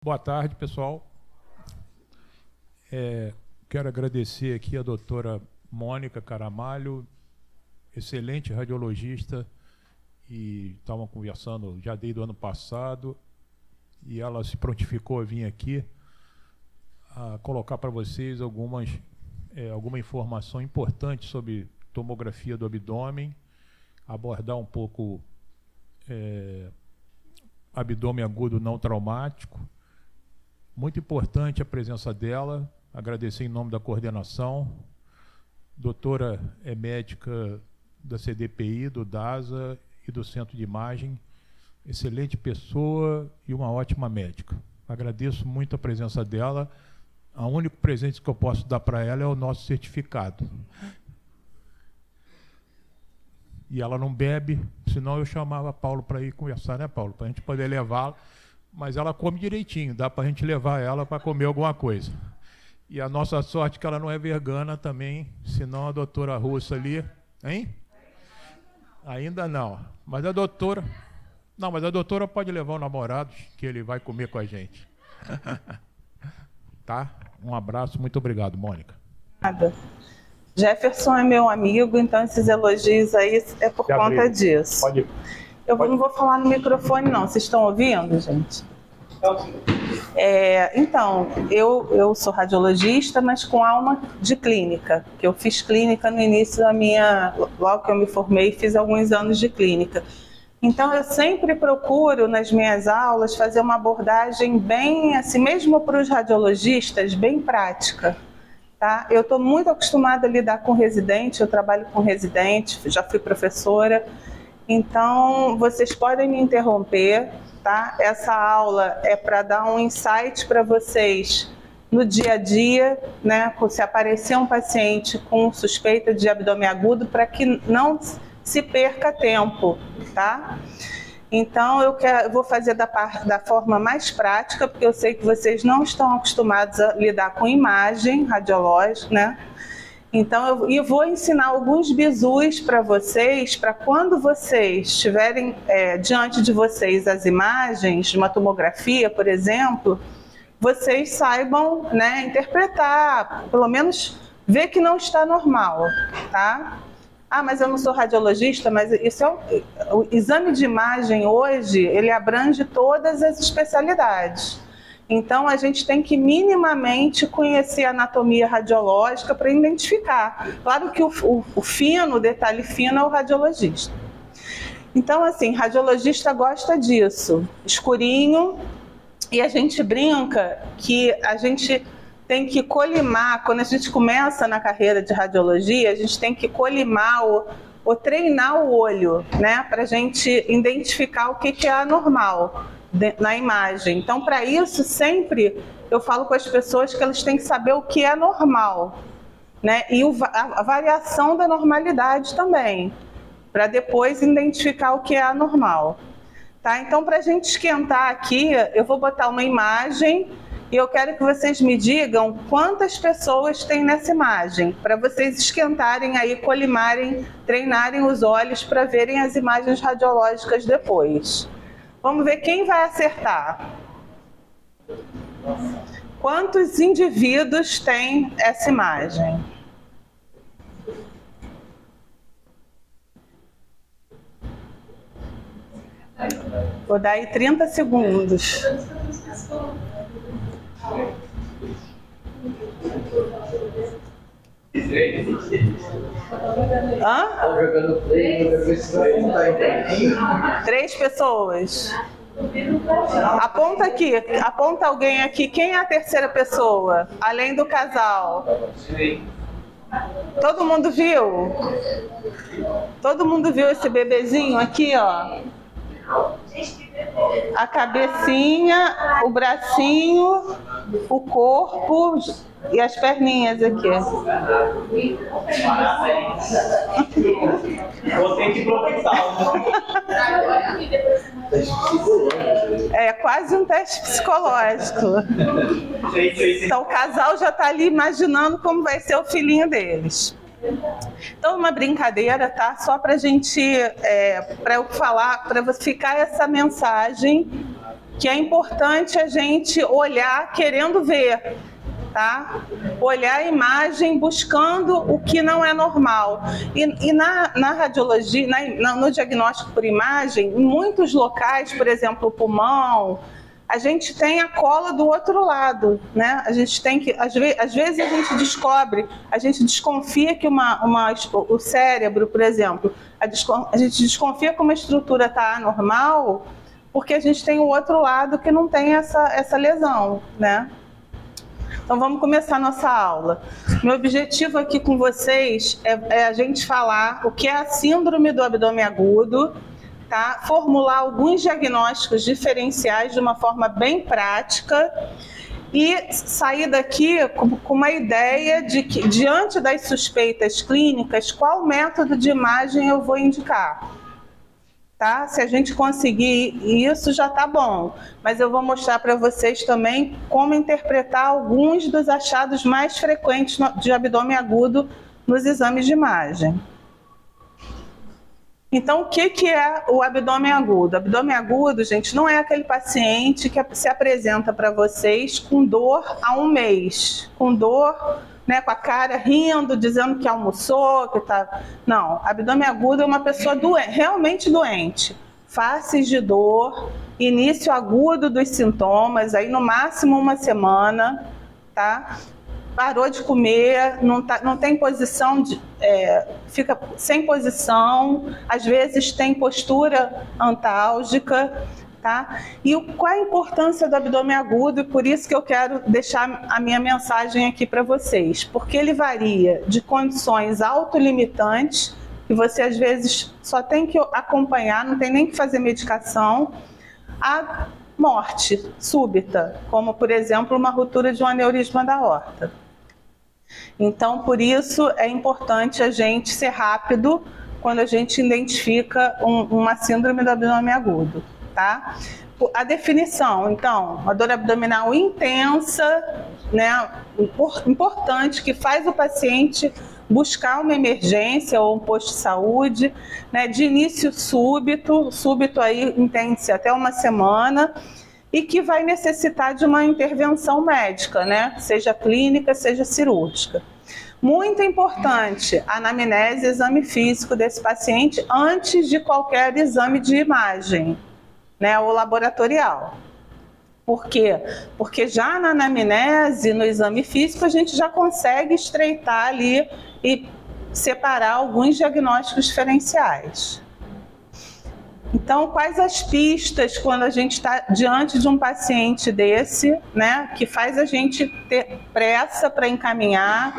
Boa tarde, pessoal. Quero agradecer aqui a doutora Mônica Caramalho, excelente radiologista, e estavam conversando já desde o ano passado, e ela se prontificou a vir aqui a colocar para vocês alguma informação importante sobre tomografia do abdômen, abordar um pouco abdômen agudo não traumático. Muito importante a presença dela, agradecer em nome da coordenação. Doutora é médica da CDPI, do DASA e do Centro de Imagem, excelente pessoa e uma ótima médica. Agradeço muito a presença dela. O único presente que eu posso dar para ela é o nosso certificado. E ela não bebe, senão eu chamava a Paulo para ir conversar, né, Paulo? Para a gente poder levá-la. Mas ela come direitinho, dá para a gente levar ela para comer alguma coisa. E a nossa sorte é que ela não é vegana também, senão a doutora Russa ali... Hein? Ainda não. Mas a doutora... Não, mas a doutora pode levar o namorado, que ele vai comer com a gente. Tá? Um abraço, muito obrigado, Mônica. Nada. Jefferson é meu amigo, então esses elogios aí é por conta disso. Pode. Eu não vou falar no microfone, não. Vocês estão ouvindo, gente? Então, eu sou radiologista, mas com alma de clínica, que eu fiz clínica no início da minha... Logo que eu me formei, fiz alguns anos de clínica. Então, eu sempre procuro, nas minhas aulas, fazer uma abordagem bem, assim, mesmo para os radiologistas, bem prática. Tá? Eu estou muito acostumada a lidar com residente, eu trabalho com residente, já fui professora, então vocês podem me interromper, tá? Essa aula é para dar um insight para vocês no dia a dia, né? Se aparecer um paciente com suspeita de abdômen agudo, para que não se perca tempo, tá? Então, eu vou fazer da forma mais prática, porque eu sei que vocês não estão acostumados a lidar com imagem radiológica, né? Então, eu vou ensinar alguns bizus para vocês, para quando vocês tiverem diante de vocês as imagens de uma tomografia, por exemplo, vocês saibam, né, interpretar, pelo menos ver que não está normal, tá? Ah, mas eu não sou radiologista, mas isso o exame de imagem hoje, ele abrange todas as especialidades. Então, a gente tem que minimamente conhecer a anatomia radiológica para identificar. Claro que o fino, o detalhe fino é o radiologista. Então, assim, radiologista gosta disso, escurinho, e a gente brinca que a gente tem que colimar, quando a gente começa na carreira de radiologia, a gente tem que colimar ou treinar o olho, né, para a gente identificar o que é anormal na imagem. Então, para isso, sempre eu falo com as pessoas que elas têm que saber o que é normal, né, e a variação da normalidade também, para depois identificar o que é anormal. Tá? Então, para a gente esquentar aqui, eu vou botar uma imagem e eu quero que vocês me digam quantas pessoas tem nessa imagem, para vocês esquentarem aí, colimarem, treinarem os olhos para verem as imagens radiológicas depois. Vamos ver quem vai acertar. Quantos indivíduos tem essa imagem? Vou dar aí 30 segundos. Hã? 3 pessoas. Aponta aqui, aponta alguém aqui. Quem é a terceira pessoa, além do casal? Todo mundo viu? Todo mundo viu esse bebezinho aqui, ó? A cabecinha, o bracinho, o corpo e as perninhas aqui. Vou ter que improvisar. É quase um teste psicológico. Então o casal já está ali imaginando como vai ser o filhinho deles. Então, uma brincadeira, tá? Só para a gente, para eu falar, para ficar essa mensagem que é importante a gente olhar querendo ver, tá? Olhar a imagem buscando o que não é normal. E na radiologia, no diagnóstico por imagem, em muitos locais, por exemplo, o pulmão, a gente tem a cola do outro lado, né? A gente tem que, às vezes a gente descobre, a gente desconfia que o cérebro, por exemplo, a gente desconfia que uma estrutura está anormal porque a gente tem o outro lado que não tem essa lesão, né? Então vamos começar a nossa aula. Meu objetivo aqui com vocês é a gente falar o que é a síndrome do abdômen agudo, tá? Formular alguns diagnósticos diferenciais de uma forma bem prática e sair daqui com uma ideia de que, diante das suspeitas clínicas, qual método de imagem eu vou indicar. Tá? Se a gente conseguir isso, já está bom. Mas eu vou mostrar para vocês também como interpretar alguns dos achados mais frequentes de abdômen agudo nos exames de imagem. Então, o que é o abdômen agudo? O abdômen agudo, gente, não é aquele paciente que se apresenta para vocês com dor há um mês, com dor, né, com a cara rindo, dizendo que almoçou, que tá... Não, abdômen agudo é uma pessoa realmente doente. Faces de dor, início agudo dos sintomas, aí no máximo uma semana, tá? Parou de comer, não tem posição, fica sem posição, às vezes tem postura antálgica, tá? E qual é a importância do abdômen agudo? E por isso que eu quero deixar a minha mensagem aqui para vocês, porque ele varia de condições autolimitantes, que você às vezes só tem que acompanhar, não tem nem que fazer medicação, a morte súbita, como por exemplo uma ruptura de um aneurisma da aorta. Então, por isso é importante a gente ser rápido quando a gente identifica uma síndrome do abdômen agudo, tá? A definição, então, uma dor abdominal intensa, né, importante, que faz o paciente buscar uma emergência ou um posto de saúde, né, de início súbito aí entende-se até uma semana, e que vai necessitar de uma intervenção médica, né? Seja clínica, seja cirúrgica. Muito importante, a anamnese, exame físico desse paciente antes de qualquer exame de imagem, né? Ou laboratorial. Por quê? Porque já na anamnese, no exame físico, a gente já consegue estreitar ali e separar alguns diagnósticos diferenciais. Então, quais as pistas quando a gente está diante de um paciente desse, né, que faz a gente ter pressa para encaminhar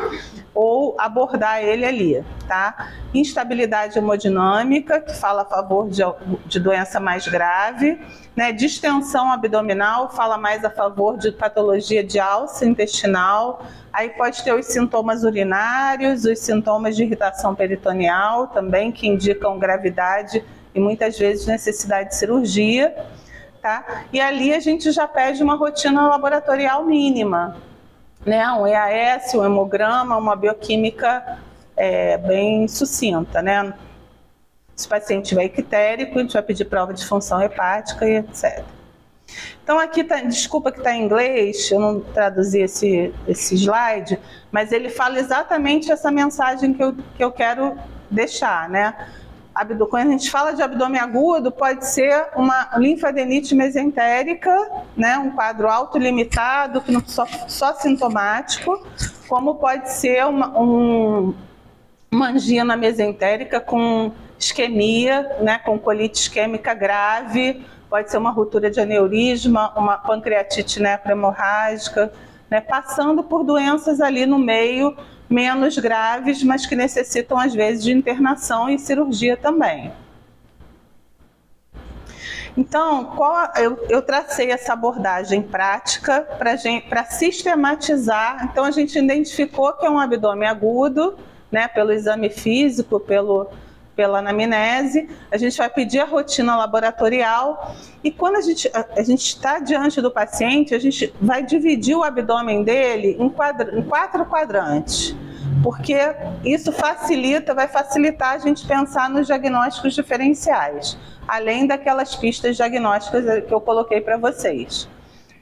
ou abordar ele ali, tá? Instabilidade hemodinâmica, que fala a favor de doença mais grave, né? Distensão abdominal, fala mais a favor de patologia de alça intestinal. Aí pode ter os sintomas urinários, os sintomas de irritação peritoneal também, que indicam gravidade e muitas vezes necessidade de cirurgia, tá? E ali a gente já pede uma rotina laboratorial mínima, né? Um EAS, um hemograma, uma bioquímica bem sucinta, né? Se o paciente estiver ictérico, a gente vai pedir prova de função hepática e etc. Então aqui tá, desculpa que está em inglês, eu não traduzi esse slide, mas ele fala exatamente essa mensagem que eu quero deixar, né? Quando a gente fala de abdômen agudo, pode ser uma linfadenite mesentérica, né, um quadro autolimitado, que não só sintomático, como pode ser uma angina mesentérica com isquemia, né, com colite isquêmica grave, pode ser uma ruptura de aneurisma, uma pancreatite nefrohemorrágica, né, passando por doenças ali no meio, menos graves, mas que necessitam, às vezes, de internação e cirurgia também. Então, eu tracei essa abordagem prática para sistematizar. Então, a gente identificou que é um abdômen agudo, né, pelo exame físico, pela anamnese, a gente vai pedir a rotina laboratorial e quando a gente está diante do paciente, a gente vai dividir o abdômen dele em 4 quadrantes. porque isso vai facilitar a gente pensar nos diagnósticos diferenciais, além daquelas pistas diagnósticas que eu coloquei para vocês,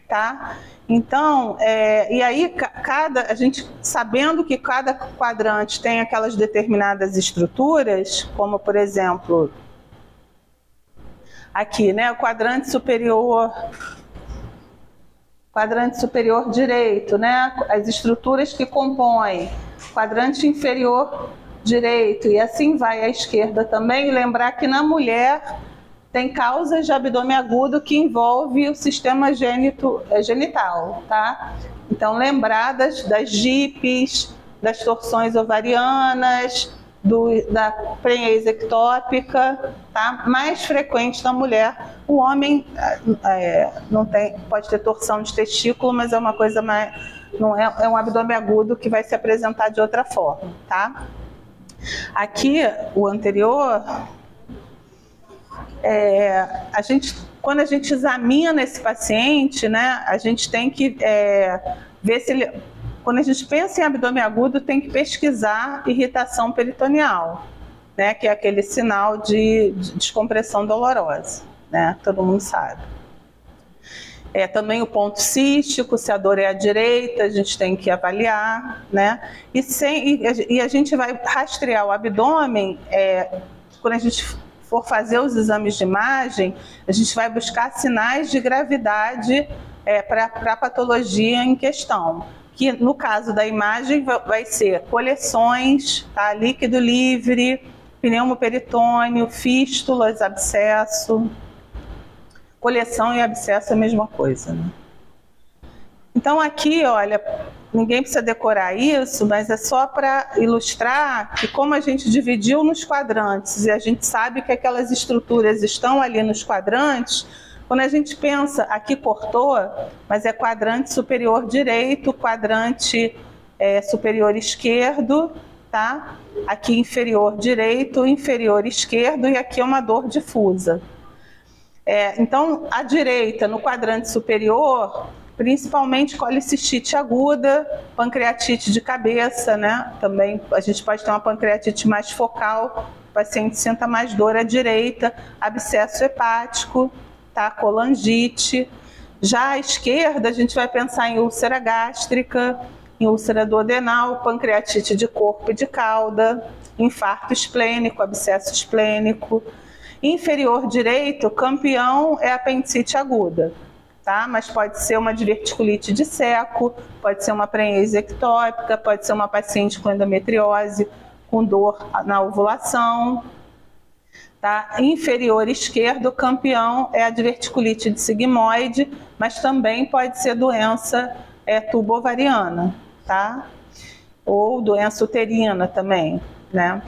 tá? Então, e aí a gente, sabendo que cada quadrante tem aquelas determinadas estruturas, como por exemplo, aqui, né, o quadrante superior direito, né, as estruturas que compõem quadrante inferior direito, e assim vai à esquerda também. Lembrar que na mulher tem causas de abdômen agudo que envolve o sistema genital, tá? Então, lembrar das GIPs, das torções ovarianas, da prenhez ectópica, tá? Mais frequente na mulher. O homem não tem, pode ter torção de testículo, mas é uma coisa mais, não é um abdômen agudo que vai se apresentar de outra forma, tá? Aqui, o anterior, quando a gente examina esse paciente, né, a gente tem que ver se ele, quando a gente pensa em abdômen agudo, tem que pesquisar irritação peritoneal, né, que é aquele sinal de descompressão dolorosa, né, todo mundo sabe. Também o ponto cístico, se a dor é à direita, a gente tem que avaliar, né, e a gente vai rastrear o abdômen, quando a gente for fazer os exames de imagem, a gente vai buscar sinais de gravidade para a patologia em questão, que no caso da imagem vai ser coleções, tá? Líquido livre, pneumoperitônio, fístulas, abscesso. Coleção e abscesso é a mesma coisa, né? Então aqui, olha, ninguém precisa decorar isso, mas é só para ilustrar que como a gente dividiu nos quadrantes e a gente sabe que aquelas estruturas estão ali nos quadrantes, quando a gente pensa, aqui cortou, mas é quadrante superior direito, quadrante superior esquerdo, tá? Aqui inferior direito, inferior esquerdo, e aqui é uma dor difusa. Então, à direita, no quadrante superior, principalmente colicistite aguda, pancreatite de cabeça, né? Também a gente pode ter uma pancreatite mais focal, o paciente sinta mais dor à direita, abscesso hepático, tá? Colangite. Já à esquerda, a gente vai pensar em úlcera gástrica, em úlcera duodenal, pancreatite de corpo e de cauda, infarto esplênico, abscesso esplênico. Inferior direito, campeão é apendicite aguda, tá? Mas pode ser uma diverticulite de seco, pode ser uma prenhez ectópica, pode ser uma paciente com endometriose, com dor na ovulação, tá? Inferior esquerdo, campeão é a diverticulite de sigmoide, mas também pode ser doença tubo-ovariana, tá? Ou doença uterina também, né?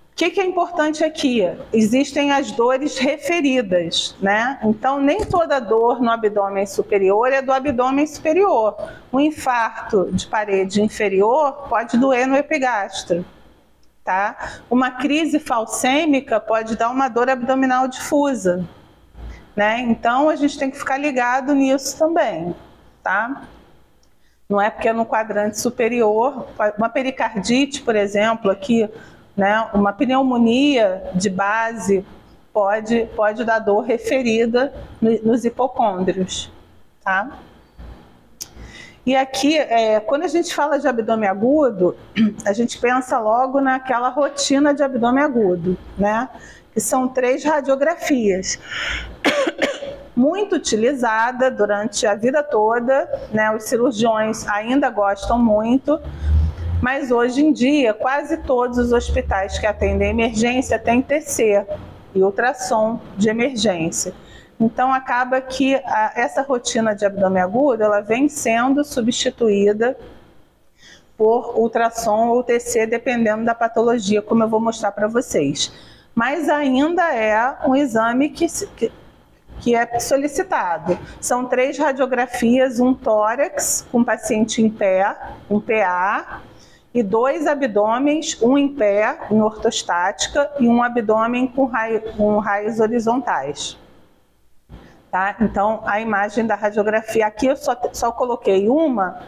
O que é importante aqui? Existem as dores referidas, né? Então, nem toda dor no abdômen superior é do abdômen superior. Um infarto de parede inferior pode doer no epigastro, tá? Uma crise falcêmica pode dar uma dor abdominal difusa, né? Então, a gente tem que ficar ligado nisso também, tá? Não é porque é no quadrante superior, uma pericardite, por exemplo, aqui, né, uma pneumonia de base pode dar dor referida nos hipocôndrios, tá? E aqui, quando a gente fala de abdômen agudo, a gente pensa logo naquela rotina de abdômen agudo, né? Que são 3 radiografias. Muito utilizada durante a vida toda, né? Os cirurgiões ainda gostam muito, mas hoje em dia quase todos os hospitais que atendem emergência têm TC e ultrassom de emergência. Então acaba que essa rotina de abdômen agudo ela vem sendo substituída por ultrassom ou TC, dependendo da patologia, como eu vou mostrar para vocês. Mas ainda é um exame que é solicitado. São 3 radiografias, um tórax com paciente em pé, um PA, e 2 abdômenes, um em pé, em ortostática, e um abdômen com raios horizontais. Tá? Então, a imagem da radiografia, aqui eu só coloquei uma,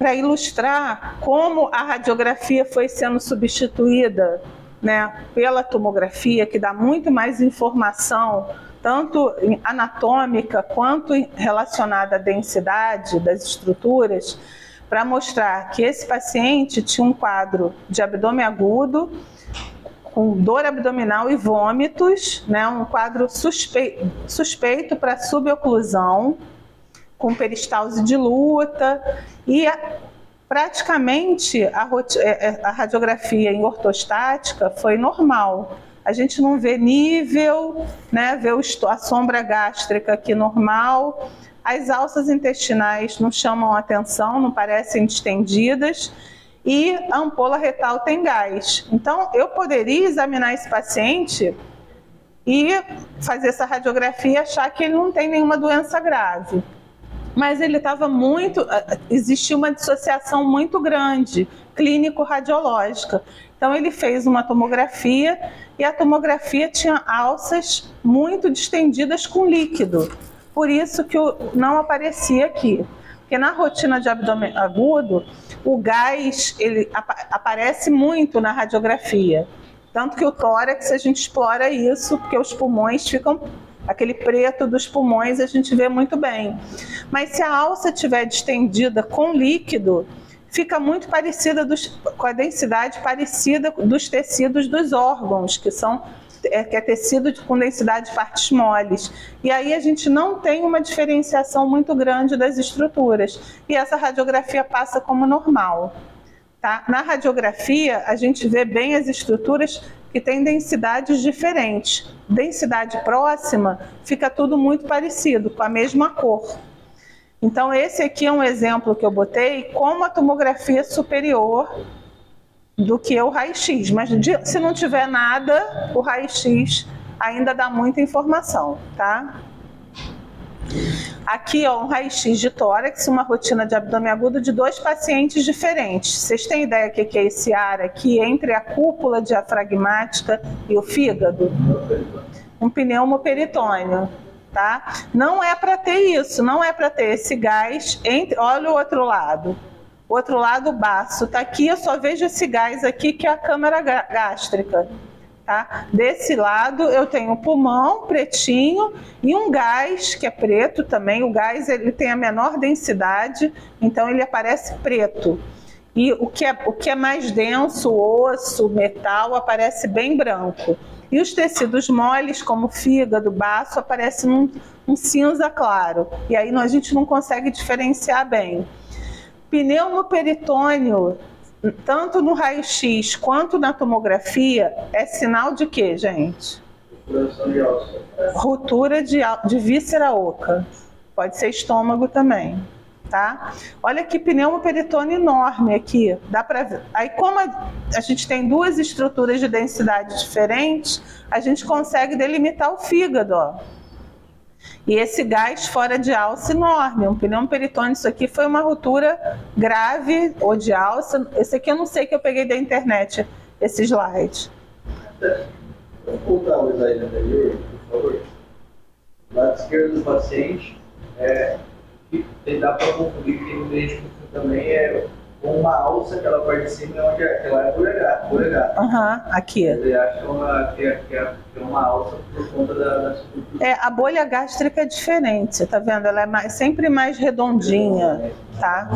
para ilustrar como a radiografia foi sendo substituída, né, pela tomografia, que dá muito mais informação, tanto anatômica quanto relacionada à densidade das estruturas, para mostrar que esse paciente tinha um quadro de abdômen agudo, com dor abdominal e vômitos, né, um quadro suspeito para suboclusão, com peristalse de luta, e praticamente a radiografia em ortostática foi normal. A gente não vê nível, né, vê a sombra gástrica aqui normal, as alças intestinais não chamam atenção, não parecem distendidas, e a ampola retal tem gás. Então, eu poderia examinar esse paciente e fazer essa radiografia e achar que ele não tem nenhuma doença grave. Mas ele estava existia uma dissociação muito grande, clínico-radiológica. Então, ele fez uma tomografia e a tomografia tinha alças muito distendidas com líquido. Por isso que não aparecia aqui. Porque na rotina de abdômen agudo, o gás ele aparece muito na radiografia. Tanto que o tórax a gente explora isso, porque os pulmões ficam... Aquele preto dos pulmões a gente vê muito bem. Mas se a alça estiver distendida com líquido, fica muito parecida com a densidade parecida dos tecidos dos órgãos, que é tecido com densidade de partes moles. E aí a gente não tem uma diferenciação muito grande das estruturas. E essa radiografia passa como normal. Tá? Na radiografia, a gente vê bem as estruturas que têm densidades diferentes. Densidade próxima, fica tudo muito parecido, com a mesma cor. Então, esse aqui é um exemplo que eu botei como a tomografia superior do que o raio-x. Mas se não tiver nada, o raio-x ainda dá muita informação, tá? Aqui, ó, um raio-x de tórax, uma rotina de abdômen agudo de 2 pacientes diferentes. Vocês têm ideia do que é esse ar aqui entre a cúpula diafragmática e o fígado? Um pneumoperitônio, tá? Não é para ter isso, não é para ter esse gás entre... Olha o outro lado. O outro lado, o baço, tá aqui, eu só vejo esse gás aqui, que é a câmara gástrica. Tá? Desse lado eu tenho o pulmão pretinho e um gás que é preto também. O gás ele tem a menor densidade, então ele aparece preto. E o que é mais denso, osso, metal, aparece bem branco. E os tecidos moles, como fígado, baço, aparecem um cinza claro. E aí a gente não consegue diferenciar bem. Pneumoperitônio, tanto no raio-x quanto na tomografia, é sinal de quê, gente? Ruptura de víscera oca. Pode ser estômago também, tá? Olha que pneumoperitônio enorme aqui. Dá para ver. Aí, como a gente tem 2 estruturas de densidade diferentes, a gente consegue delimitar o fígado, ó. E esse gás fora de alça enorme, um pneumoperitônio, isso aqui foi uma ruptura grave ou de alça. Esse aqui eu não sei, que eu peguei da internet, esse slide. Vamos voltar ao slide anterior, por favor. Lado esquerdo do paciente, dá para confundir que no meio também é com uma alça, aquela parte de cima é onde aquela é polegar. Aqui. Ele acha que é uma alça por conta da estrutura. A bolha gástrica é diferente, tá vendo? Ela é sempre mais redondinha, tá?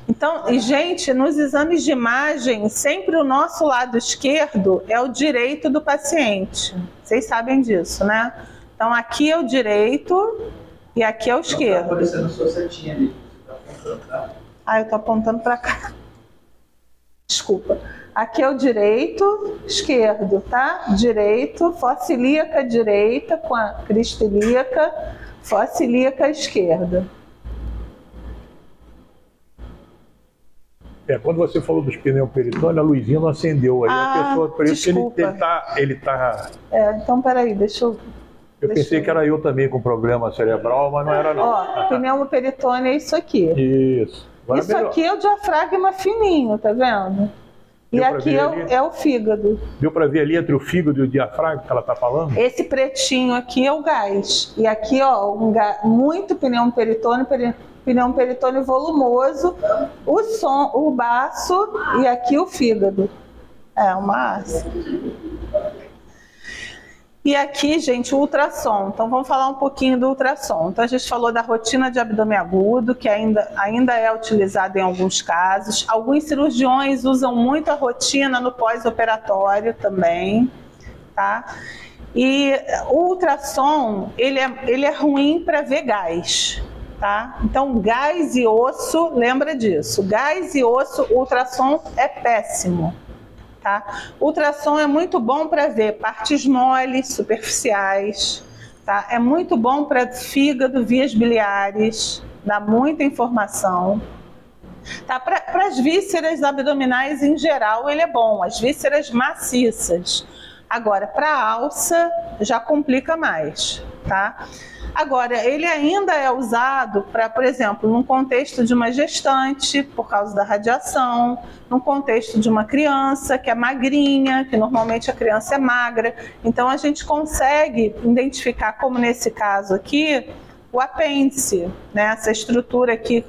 Então, e gente, nos exames de imagem, sempre o nosso lado esquerdo é o direito do paciente. Vocês sabem disso, né? Então, aqui é o direito e aqui é o esquerdo. Tá aparecendo a sua setinha ali. Você tá apontando, tá? Eu tô apontando para cá. Desculpa. Aqui é o direito, esquerdo, tá? Direito, fossa ilíaca direita com a crista ilíaca, fossa ilíaca esquerda. Quando você falou dos pneumoperitônios, a luzinha não acendeu aí. A pessoa, por isso ele tá... Então, peraí, deixa eu... Eu pensei que era eu também com problema cerebral, mas não era não. Ó, pneumoperitônio é isso aqui. Isso. Agora isso aqui é o diafragma fininho, tá vendo? E aqui é o fígado. Deu para ver ali entre o fígado e o diafragma que ela está falando? Esse pretinho aqui é o gás. E aqui, ó, muito pneumoperitônio pneu peritônio volumoso, o baço e aqui o fígado. Uma ácido. E aqui, gente, o ultrassom. Então, vamos falar um pouquinho do ultrassom. Então, a gente falou da rotina de abdômen agudo, que ainda é utilizada em alguns casos. Alguns cirurgiões usam muito a rotina no pós-operatório também, tá? E o ultrassom, ele é ruim para ver gás, tá? Então, gás e osso, lembra disso. Gás e osso, o ultrassom é péssimo. Tá? Ultrassom é muito bom para ver partes moles, superficiais, tá? É muito bom para fígado, vias biliares, dá muita informação. Tá? Para as vísceras abdominais em geral ele é bom, as vísceras maciças. Agora, para a alça já complica mais, tá? Agora, ele ainda é usado para, por exemplo, num contexto de uma gestante, por causa da radiação, num contexto de uma criança que é magrinha, que normalmente a criança é magra. Então, a gente consegue identificar, como nesse caso aqui, o apêndice, né? Essa estrutura aqui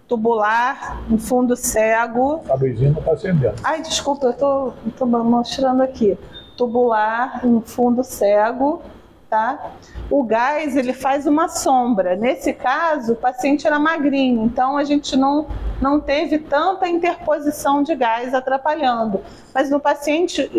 tubular, em fundo cego. A luzinha não está acendendo. Ai, desculpa, eu estou mostrando aqui. Tubular, em fundo cego. Tá? O gás, ele faz uma sombra. Nesse caso, o paciente era magrinho, então a gente não teve tanta interposição de gás atrapalhando. Mas no paciente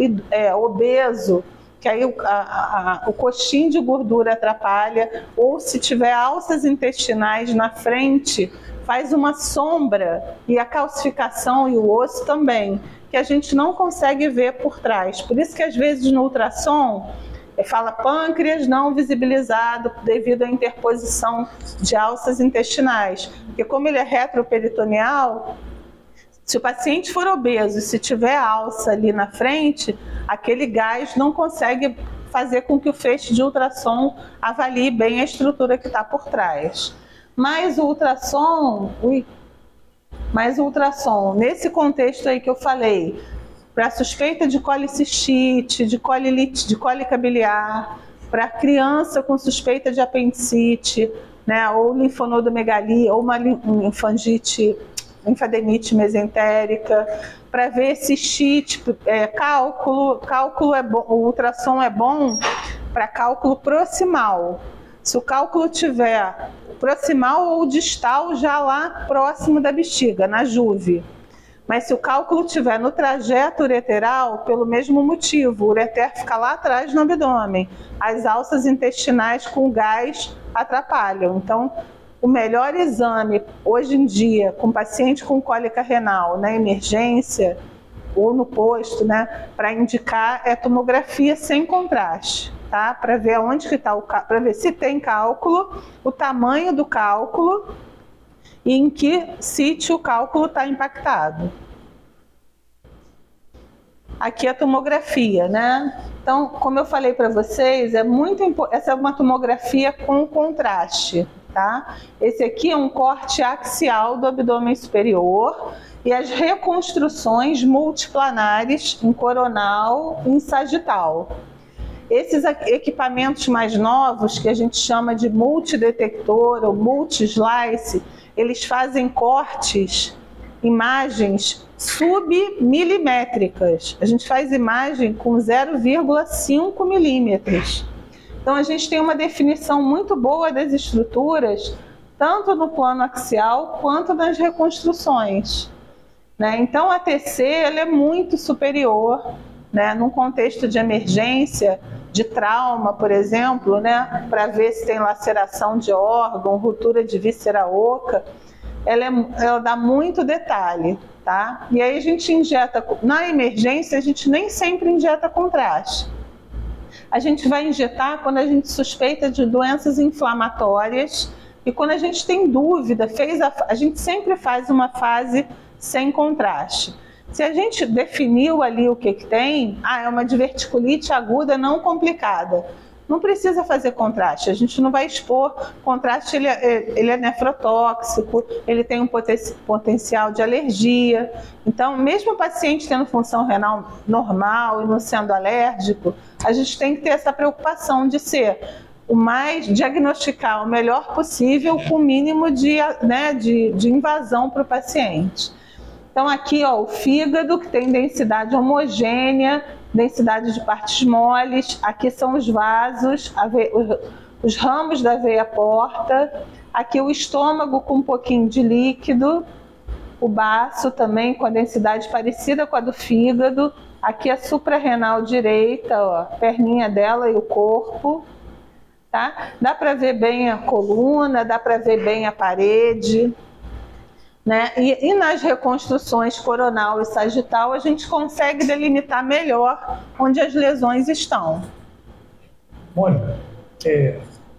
obeso, que aí o coxinho de gordura atrapalha, ou se tiver alças intestinais na frente, faz uma sombra, e a calcificação e o osso também, que a gente não consegue ver por trás. Por isso que às vezes no ultrassom, fala pâncreas não visibilizado devido à interposição de alças intestinais. Porque como ele é retroperitoneal, se o paciente for obeso e se tiver alça ali na frente, aquele gás não consegue fazer com que o feixe de ultrassom avalie bem a estrutura que está por trás. Mas o ultrassom, nesse contexto aí que eu falei, para suspeita de colicistite, de cólica biliar, para criança com suspeita de apendicite, né, ou linfonodomegalia, ou uma linfadenite mesentérica, para ver cistite, cálculo é bom, o ultrassom é bom para cálculo proximal. Se o cálculo tiver proximal ou distal, já lá próximo da bexiga, na juve. Mas se o cálculo estiver no trajeto ureteral, pelo mesmo motivo, o ureter fica lá atrás no abdômen, as alças intestinais com gás atrapalham. Então, o melhor exame, hoje em dia, com paciente com cólica renal, na emergência ou no posto, né, para indicar é tomografia sem contraste, tá? Para ver onde que está para ver se tem cálculo, o tamanho do cálculo, e em que sítio o cálculo está impactado. Aqui é a tomografia, né? Então, como eu falei para vocês, essa é uma tomografia com contraste, tá? Esse aqui é um corte axial do abdômen superior e as reconstruções multiplanares em coronal e em sagital. Esses equipamentos mais novos, que a gente chama de multidetector ou multislice, eles fazem cortes, imagens submilimétricas. A gente faz imagem com 0,5 milímetros. Então a gente tem uma definição muito boa das estruturas, tanto no plano axial quanto nas reconstruções, né? Então a TC ela é muito superior, né? Num contexto de emergência, de trauma, por exemplo, né? Para ver se tem laceração de órgão, ruptura de víscera oca, ela dá muito detalhe, tá? E aí a gente injeta, na emergência a gente nem sempre injeta contraste. A gente vai injetar quando a gente suspeita de doenças inflamatórias e quando a gente tem dúvida, a gente sempre faz uma fase sem contraste. Se a gente definiu ali o que tem, é uma diverticulite aguda não complicada. Não precisa fazer contraste, a gente não vai expor. Contraste ele é nefrotóxico, ele tem um potencial de alergia. Então, mesmo o paciente tendo função renal normal e não sendo alérgico, a gente tem que ter essa preocupação de ser diagnosticar o melhor possível com o mínimo de invasão para o paciente. Então aqui, ó, o fígado, que tem densidade homogênea, densidade de partes moles, aqui são os vasos, os ramos da veia porta, aqui o estômago com um pouquinho de líquido, o baço também com a densidade parecida com a do fígado, aqui a suprarrenal direita, ó, a perninha dela e o corpo, tá? Dá para ver bem a coluna, dá para ver bem a parede, né? E nas reconstruções coronal e sagital a gente consegue delimitar melhor onde as lesões estão. Mônica,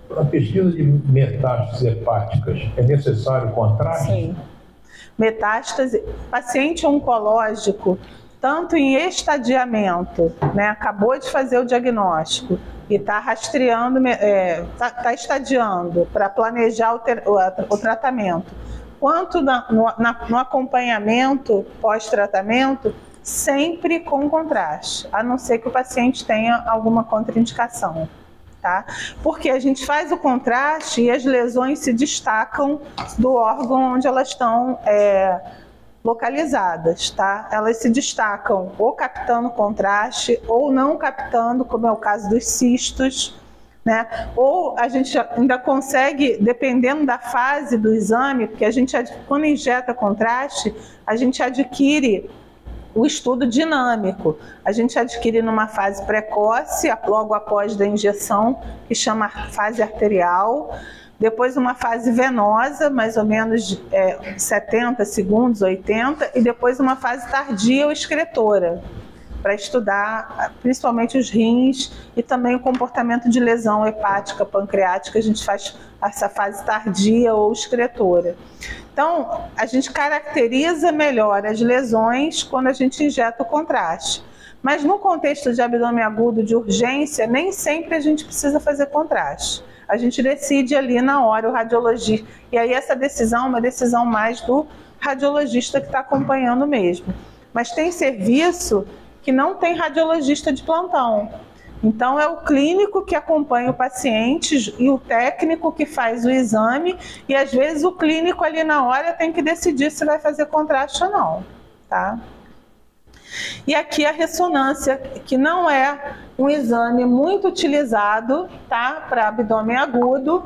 para a pesquisa de metástases hepáticas é necessário contraste? Sim. Metástase, paciente oncológico, tanto em estadiamento, né, acabou de fazer o diagnóstico e está rastreando, está estadiando para planejar o tratamento, quanto no acompanhamento pós-tratamento, sempre com contraste, a não ser que o paciente tenha alguma contraindicação. Tá? Porque a gente faz o contraste e as lesões se destacam do órgão onde elas estão localizadas. Tá? Elas se destacam ou captando contraste ou não captando, como é o caso dos cistos, né? Ou a gente ainda consegue, dependendo da fase do exame, porque a gente, quando injeta contraste, a gente adquire o estudo dinâmico. A gente adquire numa fase precoce, logo após da injeção, que chama fase arterial, depois uma fase venosa, mais ou menos 70 segundos, 80, e depois uma fase tardia ou excretora, para estudar principalmente os rins e também o comportamento de lesão hepática, pancreática, a gente faz essa fase tardia ou excretora. Então, a gente caracteriza melhor as lesões quando a gente injeta o contraste. Mas no contexto de abdômen agudo de urgência, nem sempre a gente precisa fazer contraste. A gente decide ali na hora, o radiologista. E aí essa decisão é uma decisão mais do radiologista que está acompanhando mesmo. Mas tem serviço que não tem radiologista de plantão. Então é o clínico que acompanha o paciente e o técnico que faz o exame, e às vezes o clínico ali na hora tem que decidir se vai fazer contraste ou não, tá? E aqui a ressonância, que não é um exame muito utilizado, tá, para abdômen agudo,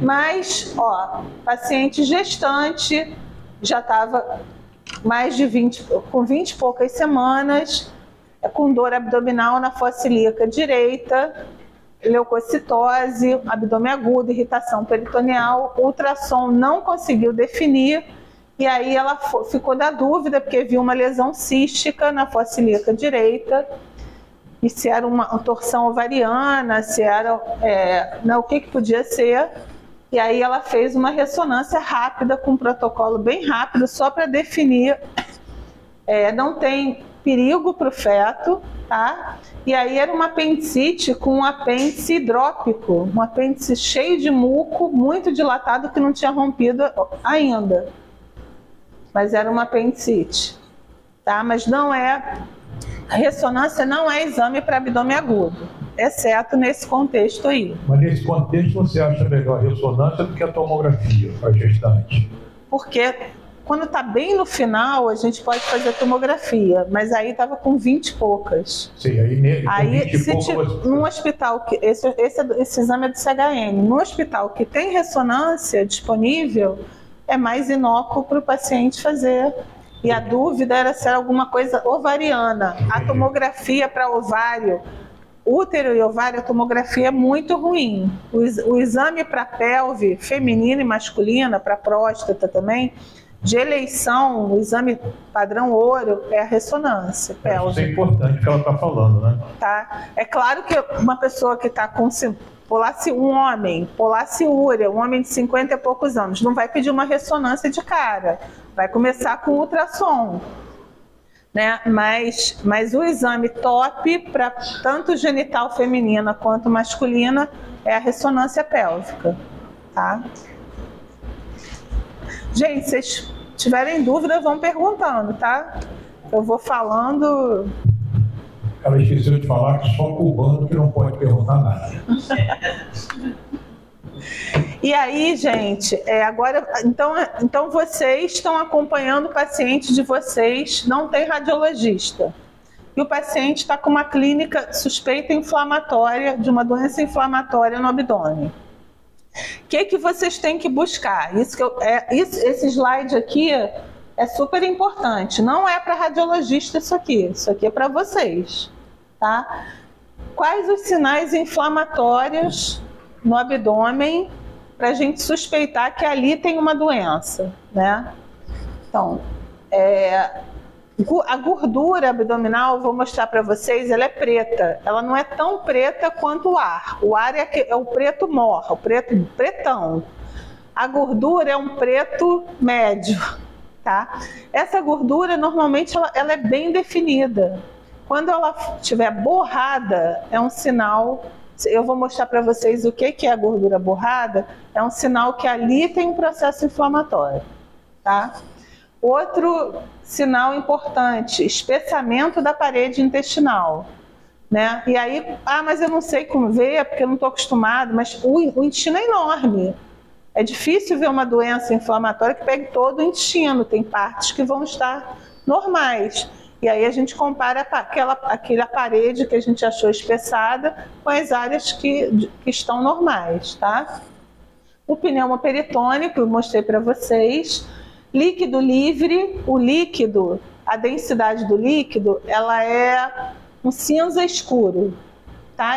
mas, ó, paciente gestante, já estava com 20 e poucas semanas, com dor abdominal na fossa ilíaca direita, leucocitose, abdômen agudo, irritação peritoneal, ultrassom não conseguiu definir, e aí ela ficou na dúvida, porque viu uma lesão cística na fossa ilíaca direita, e se era uma torção ovariana, se era, o que podia ser, e aí ela fez uma ressonância rápida, com um protocolo bem rápido, só para definir, não tem perigo para o feto, tá? E aí era uma apendicite com um apêndice hidrópico, um apêndice cheio de muco, muito dilatado, que não tinha rompido ainda. Mas era uma apendicite, tá? Mas não é, a ressonância não é exame para abdômen agudo, exceto nesse contexto aí. Mas nesse contexto você acha melhor a ressonância do que a tomografia para gestante? Porque quando está bem no final, a gente pode fazer a tomografia, mas aí estava com 20 e poucas. Sim, num hospital, esse exame é do CHN, no hospital que tem ressonância disponível, é mais inócuo para o paciente fazer. E a dúvida era se era alguma coisa ovariana. A tomografia para ovário, útero e ovário, a tomografia é muito ruim. O exame para pelve feminina e masculina, para próstata também, de eleição, o exame padrão ouro é a ressonância pélvica. Isso é importante que ela está falando, né? Tá. É claro que uma pessoa que está com polaciúria, um homem de 50 e poucos anos, não vai pedir uma ressonância de cara, vai começar com ultrassom, né? Mas o exame top para tanto genital feminina quanto masculina é a ressonância pélvica, tá? Gente, se vocês tiverem dúvida, vão perguntando, tá? Eu vou falando. ela esqueceu de falar que só cubano que não pode perguntar nada. E aí, gente, agora, então vocês estão acompanhando o paciente de vocês, não tem radiologista. E o paciente está com uma clínica suspeita inflamatória, de uma doença inflamatória no abdômen. O que vocês têm que buscar? Esse slide aqui é super importante. Não é para radiologista isso aqui é para vocês. Tá? Quais os sinais inflamatórios no abdômen para a gente suspeitar que ali tem uma doença, né? Então, a gordura abdominal, vou mostrar para vocês, ela é preta. Ela não é tão preta quanto o ar. O ar é o preto morro, o pretão. A gordura é um preto médio, tá? Essa gordura, normalmente, ela é bem definida. Quando ela estiver borrada, é um sinal... Eu vou mostrar para vocês o que é a gordura borrada. É um sinal que ali tem um processo inflamatório, tá? Outro sinal importante, espessamento da parede intestinal, né? E aí, mas eu não sei como ver, porque eu não estou acostumado, mas o intestino é enorme. É difícil ver uma doença inflamatória que pegue todo o intestino, tem partes que vão estar normais. E aí a gente compara aquela parede que a gente achou espessada com as áreas que estão normais, tá? O pneuma peritônico, eu mostrei para vocês. Líquido livre, o líquido, a densidade do líquido, ela é um cinza escuro, tá?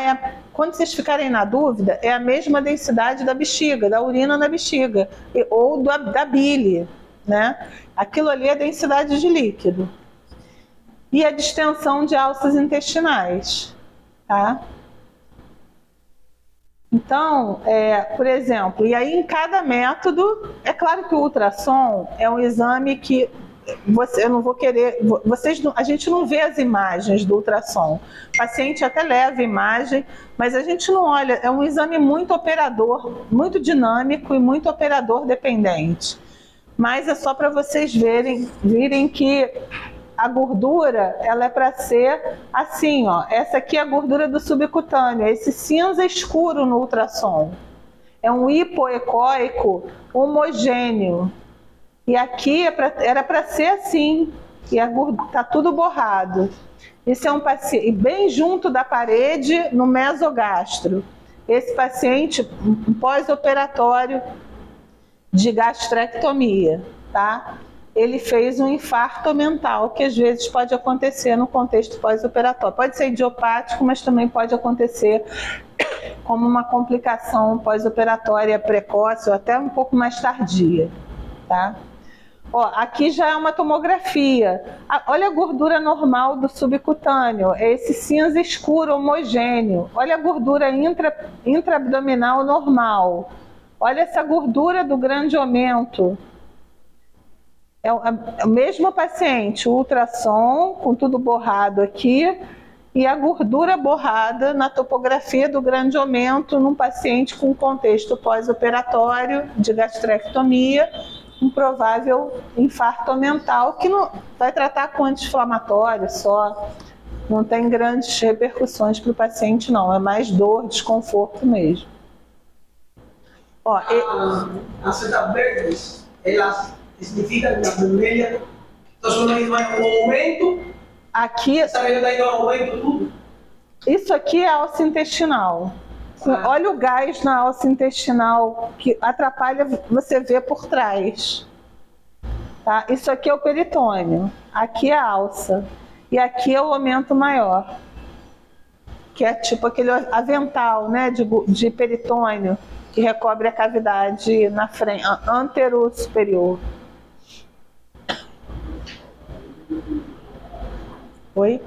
Quando vocês ficarem na dúvida, é a mesma densidade da bexiga, da urina na bexiga, ou da bile, né? Aquilo ali é a densidade de líquido. E a distensão de alças intestinais, tá? Então, por exemplo, e aí em cada método, é claro que o ultrassom é um exame que eu não vou querer, a gente não vê as imagens do ultrassom. O paciente até leva imagem, mas a gente não olha, é um exame muito operador, muito dinâmico e muito operador dependente. Mas é só para vocês virem que a gordura, ela é para ser assim, ó. Essa aqui é a gordura do subcutâneo, esse cinza escuro no ultrassom. É um hipoecóico homogêneo. E aqui era para ser assim, e está tudo borrado. Esse é um paciente bem junto da parede, no mesogastro. Esse paciente, pós-operatório de gastrectomia, tá? Ele fez um infarto mental, que às vezes pode acontecer no contexto pós-operatório. Pode ser idiopático, mas também pode acontecer como uma complicação pós-operatória precoce ou até um pouco mais tardia, tá? Ó, aqui já é uma tomografia. Olha a gordura normal do subcutâneo, é esse cinza escuro homogêneo. Olha a gordura intraabdominal normal. Olha essa gordura do grande aumento. É o mesmo paciente, o ultrassom com tudo borrado aqui e a gordura borrada na topografia do grande aumento num paciente com contexto pós-operatório de gastrectomia, um provável infarto mental que não vai tratar com anti-inflamatório só, não tem grandes repercussões para o paciente não, é mais dor, desconforto mesmo. Ó, as setas verdes, elas significa que a pneumonia está só indo a um aumento, aqui essa velha está indo a um aumento tudo. Isso aqui é a alça intestinal. Olha o gás na alça intestinal que atrapalha você ver por trás. Tá? Isso aqui é o peritônio, aqui é a alça e aqui é o aumento maior, que é tipo aquele avental, né, de peritônio que recobre a cavidade na frente, antero-superior. Oi?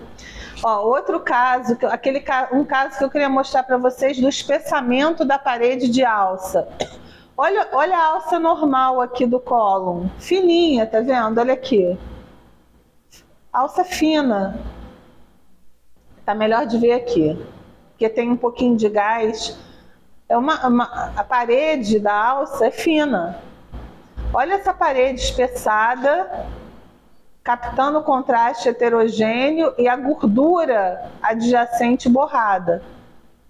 Ó, outro caso, um caso que eu queria mostrar para vocês do espessamento da parede de alça. Olha a alça normal aqui do cólon, fininha, tá vendo? Olha aqui. Alça fina. Tá melhor de ver aqui, porque tem um pouquinho de gás. A parede da alça é fina. Olha essa parede espessada captando o contraste heterogêneo e a gordura adjacente borrada.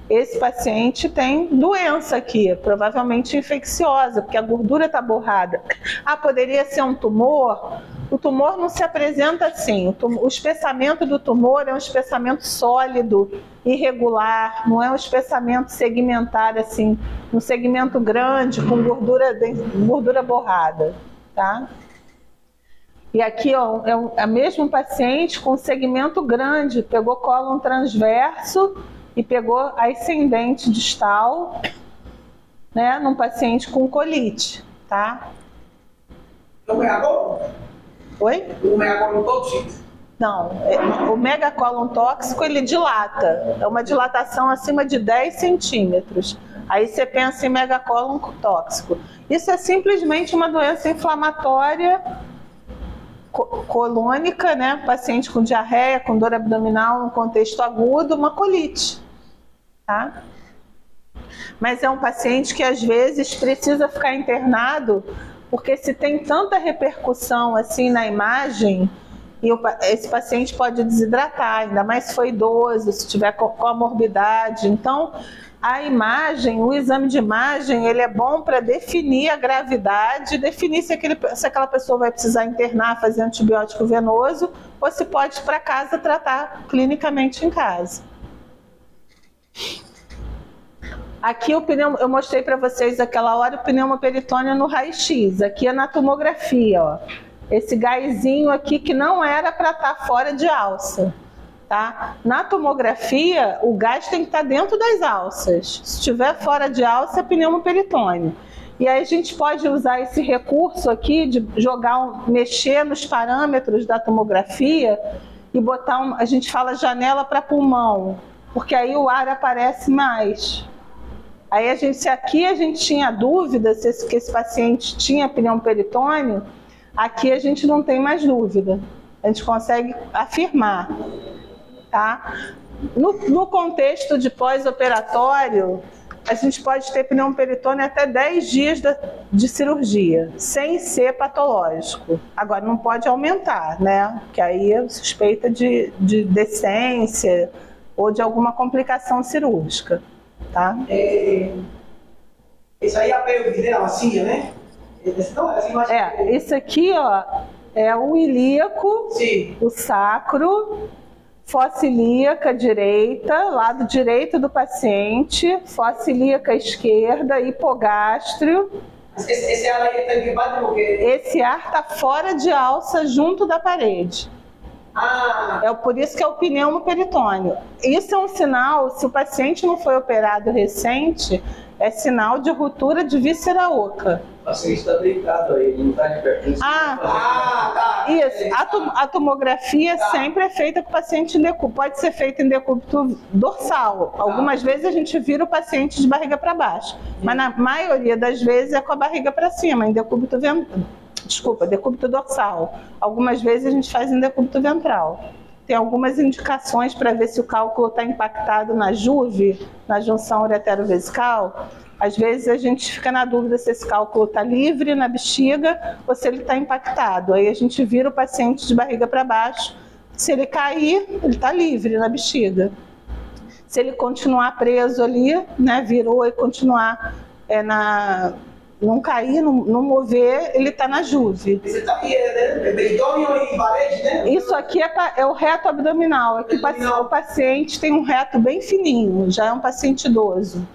Esse paciente tem doença aqui, provavelmente infecciosa, porque a gordura está borrada. Ah, poderia ser um tumor? O tumor não se apresenta assim. O espessamento do tumor é um espessamento sólido, irregular, não é um espessamento segmentar assim, um segmento grande com gordura borrada, tá? E aqui, ó, é o mesmo paciente com segmento grande, pegou cólon transverso e pegou ascendente distal, né, num paciente com colite, tá? O megacolon? Oi? O megacolon tóxico? Não, o megacolon tóxico ele dilata, é uma dilatação acima de 10 centímetros. Aí você pensa em megacolon tóxico. Isso é simplesmente uma doença inflamatória colônica, né? Paciente com diarreia, com dor abdominal, no contexto agudo, uma colite, tá? Mas é um paciente que às vezes precisa ficar internado, porque se tem tanta repercussão assim na imagem, e esse paciente pode desidratar, ainda mais se for idoso, se tiver comorbidade. Então, a imagem, o exame de imagem, ele é bom para definir a gravidade, definir se aquela pessoa vai precisar internar, fazer antibiótico venoso, ou se pode ir para casa tratar clinicamente em casa. Aqui eu mostrei para vocês aquela hora o pneumoperitônio no raio-x. Aqui é na tomografia, ó. Esse gásinho aqui que não era para estar fora de alça. Tá? Na tomografia, o gás tem que estar dentro das alças. Se estiver fora de alça, é pneumoperitônio. E aí a gente pode usar esse recurso aqui de mexer nos parâmetros da tomografia e botar, a gente fala janela para pulmão, porque aí o ar aparece mais. Aí se aqui a gente tinha dúvida se esse paciente tinha pneumoperitônio, aqui a gente não tem mais dúvida. A gente consegue afirmar. Tá? No contexto de pós-operatório, a gente pode ter pneumoperitônio até 10 dias de cirurgia, sem ser patológico. Agora, não pode aumentar, né? Porque aí é suspeita de decência ou de alguma complicação cirúrgica. Tá? Isso aí é a pelve, né? A bacia, né? Isso aqui, ó, é o ilíaco, sim, o sacro, fossa ilíaca direita, lado direito do paciente, fossa ilíaca esquerda, hipogástrio. Esse ar aí está equipado porque... Esse ar está fora de alça, junto da parede. Ah. Por isso que é o pneumoperitônio. Isso é um sinal, se o paciente não foi operado recente, é sinal de ruptura de víscera oca. O paciente está deitado aí, ele não está de pé. Tá. Isso, a tomografia sempre é feita com o paciente em decúbito. Pode ser feita em decúbito dorsal. Algumas vezes a gente vira o paciente de barriga para baixo. Mas na maioria das vezes é com a barriga para cima, em decúbito dorsal. Algumas vezes a gente faz em decúbito ventral. Tem algumas indicações para ver se o cálculo está impactado na JUV, na junção uretero-vesical. Às vezes a gente fica na dúvida se esse cálculo está livre na bexiga ou se ele está impactado. Aí a gente vira o paciente de barriga para baixo. Se ele cair, ele está livre na bexiga. Se ele continuar preso ali, né, virou e continuar não cair, não mover, ele está na JUV. Esse aqui é peritônio e parede, né? Isso aqui é o reto abdominal. É que o paciente tem um reto bem fininho, já é um paciente idoso.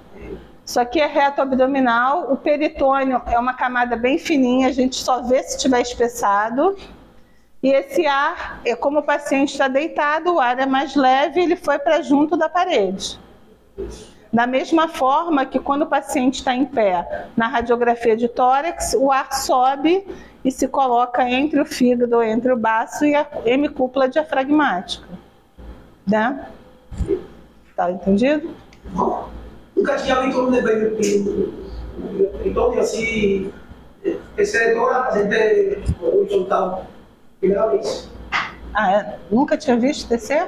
Isso aqui é reto abdominal, o peritônio é uma camada bem fininha, a gente só vê se estiver espessado. E esse ar, como o paciente está deitado, o ar é mais leve, ele foi para junto da parede. Da mesma forma que quando o paciente está em pé, na radiografia de tórax, o ar sobe e se coloca entre o fígado, entre o baço e a hemicúpula diafragmática. Né? Tá entendido? Nunca tinha visto um peritônio assim, excretora, paciente horizontal. Primeira vez. Nunca tinha visto TC?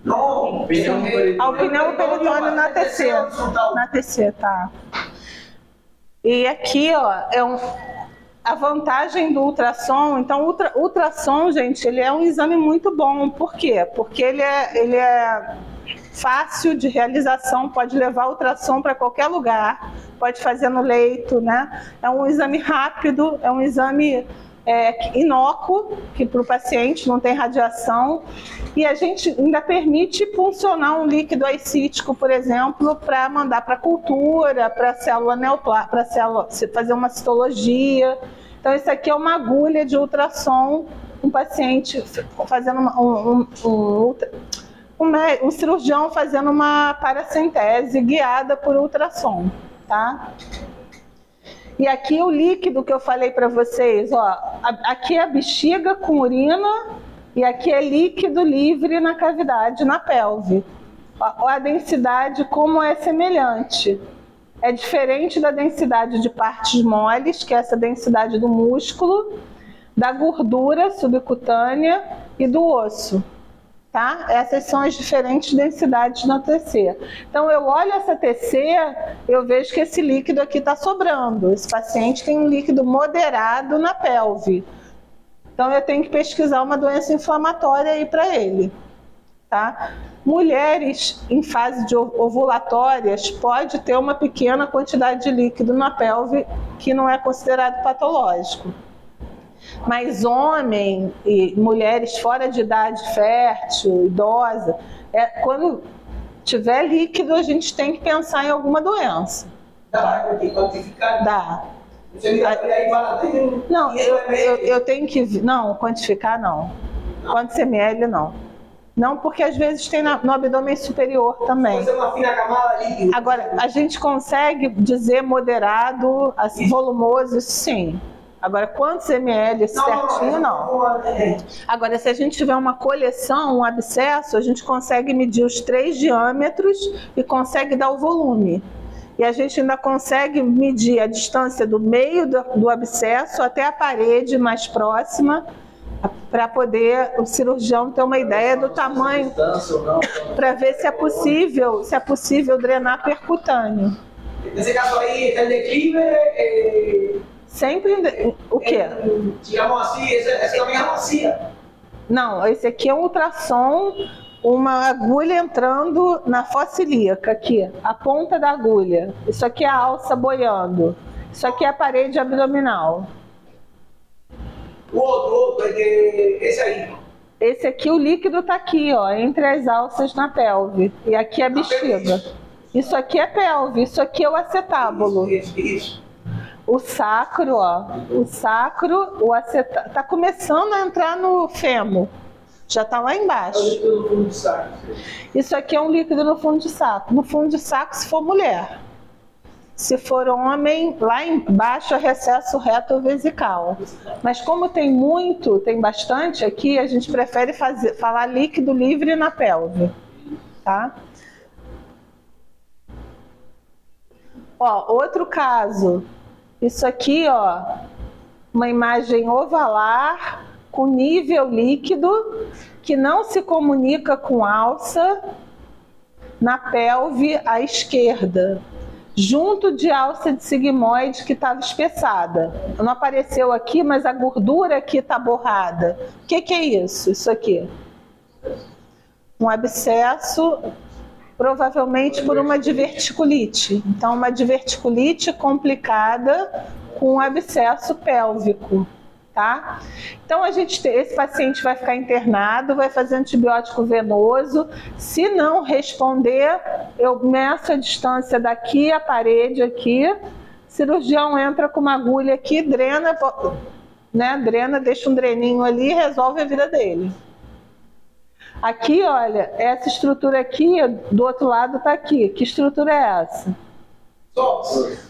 Não, o pneumoperitônio na TC. Na TC, tá. E aqui, ó, a vantagem do ultrassom, então o ultrassom, gente, ele é um exame muito bom. Por quê? Porque ele é fácil de realização, pode levar ultrassom para qualquer lugar, pode fazer no leito, né? É um exame rápido, é um exame inócuo, que para o paciente não tem radiação, e a gente ainda permite funcionar um líquido ascítico, por exemplo, para mandar para a cultura, para a célula neoplástica, para a célula fazer uma citologia. Então, isso aqui é uma agulha de ultrassom, um paciente fazendo um cirurgião fazendo uma paracentese guiada por ultrassom, tá? E aqui o líquido que eu falei para vocês, ó, aqui é a bexiga com urina e aqui é líquido livre na cavidade, na pelve. A densidade como é semelhante. É diferente da densidade de partes moles, que é essa densidade do músculo, da gordura subcutânea e do osso. Tá? Essas são as diferentes densidades na TC. Então, eu olho essa TC, eu vejo que esse líquido aqui está sobrando. Esse paciente tem um líquido moderado na pelve. Então, eu tenho que pesquisar uma doença inflamatória aí para ele. Tá? Mulheres em fase de ovulatórias pode ter uma pequena quantidade de líquido na pelve que não é considerado patológico. Mas homem e mulheres fora de idade fértil, idosa, quando tiver líquido, a gente tem que pensar em alguma doença. Dá para quantificar? Dá. Você me aí fala, não, eu tenho que... Não, quantificar não. Quantos ml não. Não, porque às vezes tem no abdômen superior também. Fazer uma fina camada líquida. Agora, a gente consegue dizer moderado, assim, volumoso, sim. Agora, quantos ml certinho, não. Agora, se a gente tiver uma coleção, um abscesso, a gente consegue medir os 3 diâmetros e consegue dar o volume. E a gente ainda consegue medir a distância do meio do abscesso até a parede mais próxima, para poder o cirurgião ter uma ideia do tamanho, para ver se é possível drenar percutâneo. Nesse caso aí, está em declive... Sempre o quê? Digamos assim, essa também é macia. Não, esse aqui é um ultrassom, uma agulha entrando na fossa ilíaca aqui, a ponta da agulha. Isso aqui é a alça boiando. Isso aqui é a parede abdominal. O outro, esse aí. Esse aqui, o líquido está aqui, ó, entre as alças na pelve. E aqui é a bexiga. Isso aqui é pelve, isso aqui é o acetábulo. Isso. O sacro, ó, o acetábulo, tá começando a entrar no fêmur, já tá lá embaixo. É o líquido no fundo de saco. Isso aqui é um líquido no fundo de saco. No fundo de saco, se for mulher. Se for homem, lá embaixo é recesso reto-vesical. Mas como tem bastante aqui, a gente prefere falar líquido livre na pelve, tá? Ó, outro caso. Isso aqui, ó, uma imagem ovalar com nível líquido que não se comunica com alça na pelve à esquerda, junto de alça de sigmoide que estava espessada. Não apareceu aqui, mas a gordura aqui está borrada. O que é isso? Isso aqui. Um abscesso, provavelmente por uma diverticulite. Então, uma diverticulite complicada com um abscesso pélvico, tá? Então, esse paciente vai ficar internado, vai fazer antibiótico venoso. Se não responder, eu meço a distância daqui à parede aqui. O cirurgião entra com uma agulha aqui, drena, né? Drena, deixa um dreninho ali e resolve a vida dele. Aqui, olha, essa estrutura aqui, do outro lado está aqui. Que estrutura é essa?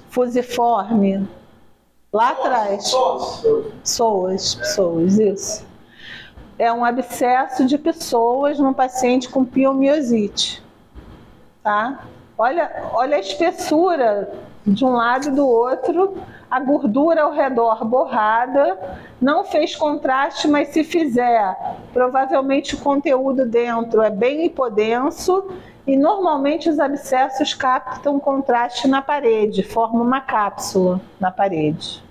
Fusiforme. Lá atrás. Pessoas, isso. É um abscesso de pessoas num paciente com piomiosite. Tá? Olha a espessura de um lado e do outro. A gordura ao redor borrada, não fez contraste, mas se fizer, provavelmente o conteúdo dentro é bem hipodenso e normalmente os abscessos captam contraste na parede, formam uma cápsula na parede.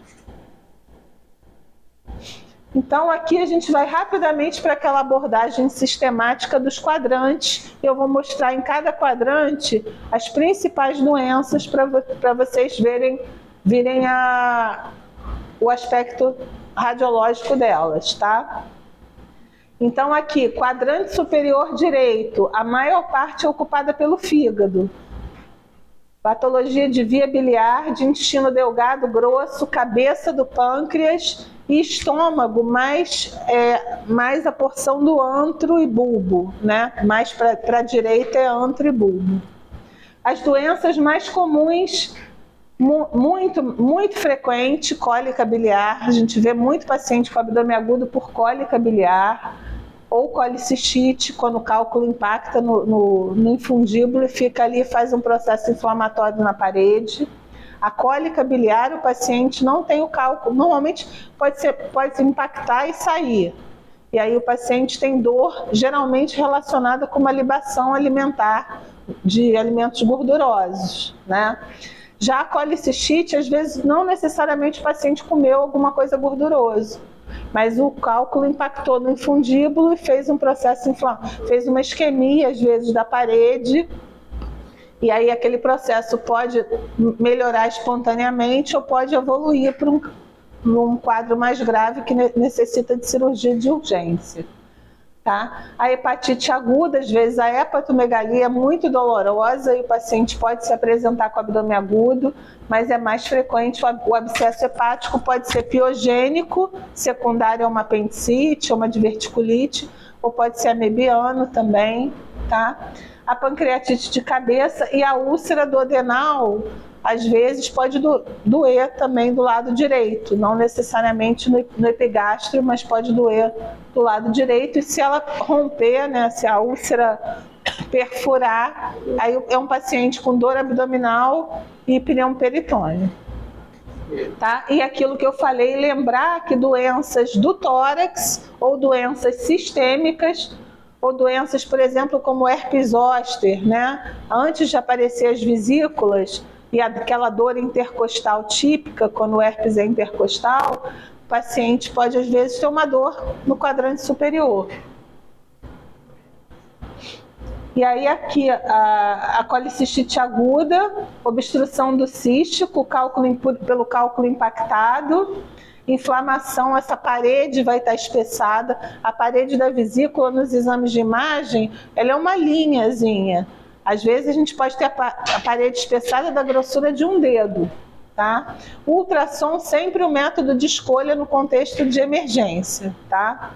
Então, aqui a gente vai rapidamente para aquela abordagem sistemática dos quadrantes. Eu vou mostrar em cada quadrante as principais doenças para vocês virem o aspecto radiológico delas, tá? Então, aqui, quadrante superior direito, a maior parte é ocupada pelo fígado. Patologia de via biliar, de intestino delgado, grosso, cabeça do pâncreas e estômago, mais a porção do antro e bulbo, né? Mais para a direita é antro e bulbo. As doenças mais comuns, muito frequente, cólica biliar. A gente vê muito paciente com abdômen agudo por cólica biliar ou colicistite, quando o cálculo impacta no infundíbulo e fica ali, faz um processo inflamatório na parede. A cólica biliar, o paciente não tem o cálculo, normalmente pode impactar e sair. E aí o paciente tem dor, geralmente relacionada com uma libação alimentar de alimentos gordurosos, né? Já a colicistite, às vezes, não necessariamente o paciente comeu alguma coisa gordurosa, mas o cálculo impactou no infundíbulo e fez um processo inflamatório, fez uma isquemia, às vezes, da parede. E aí aquele processo pode melhorar espontaneamente ou pode evoluir para um quadro mais grave que necessita de cirurgia de urgência. Tá? A hepatite aguda, às vezes a hepatomegalia é muito dolorosa e o paciente pode se apresentar com abdômen agudo, mas é mais frequente. O abscesso hepático pode ser piogênico, secundário a uma apendicite ou uma diverticulite, ou pode ser amebiano também. Tá? A pancreatite de cabeça e a úlcera duodenal, às vezes pode doer também do lado direito, não necessariamente no epigastro, mas pode doer do lado direito. E se ela romper, né, se a úlcera perfurar, aí é um paciente com dor abdominal e pneu peritônio. Tá? E aquilo que eu falei, lembrar que doenças do tórax ou doenças sistêmicas, ou doenças, por exemplo, como herpes zoster, né? Antes de aparecer as vesículas e aquela dor intercostal típica, quando o herpes é intercostal, o paciente pode, às vezes, ter uma dor no quadrante superior. E aí aqui a colicistite aguda, obstrução do cístico, pelo cálculo impactado, inflamação, essa parede vai estar espessada. A parede da vesícula nos exames de imagem, ela é uma linhazinha. Às vezes a gente pode ter a parede espessada da grossura de um dedo. Tá? O ultrassom sempre o método de escolha no contexto de emergência. Tá?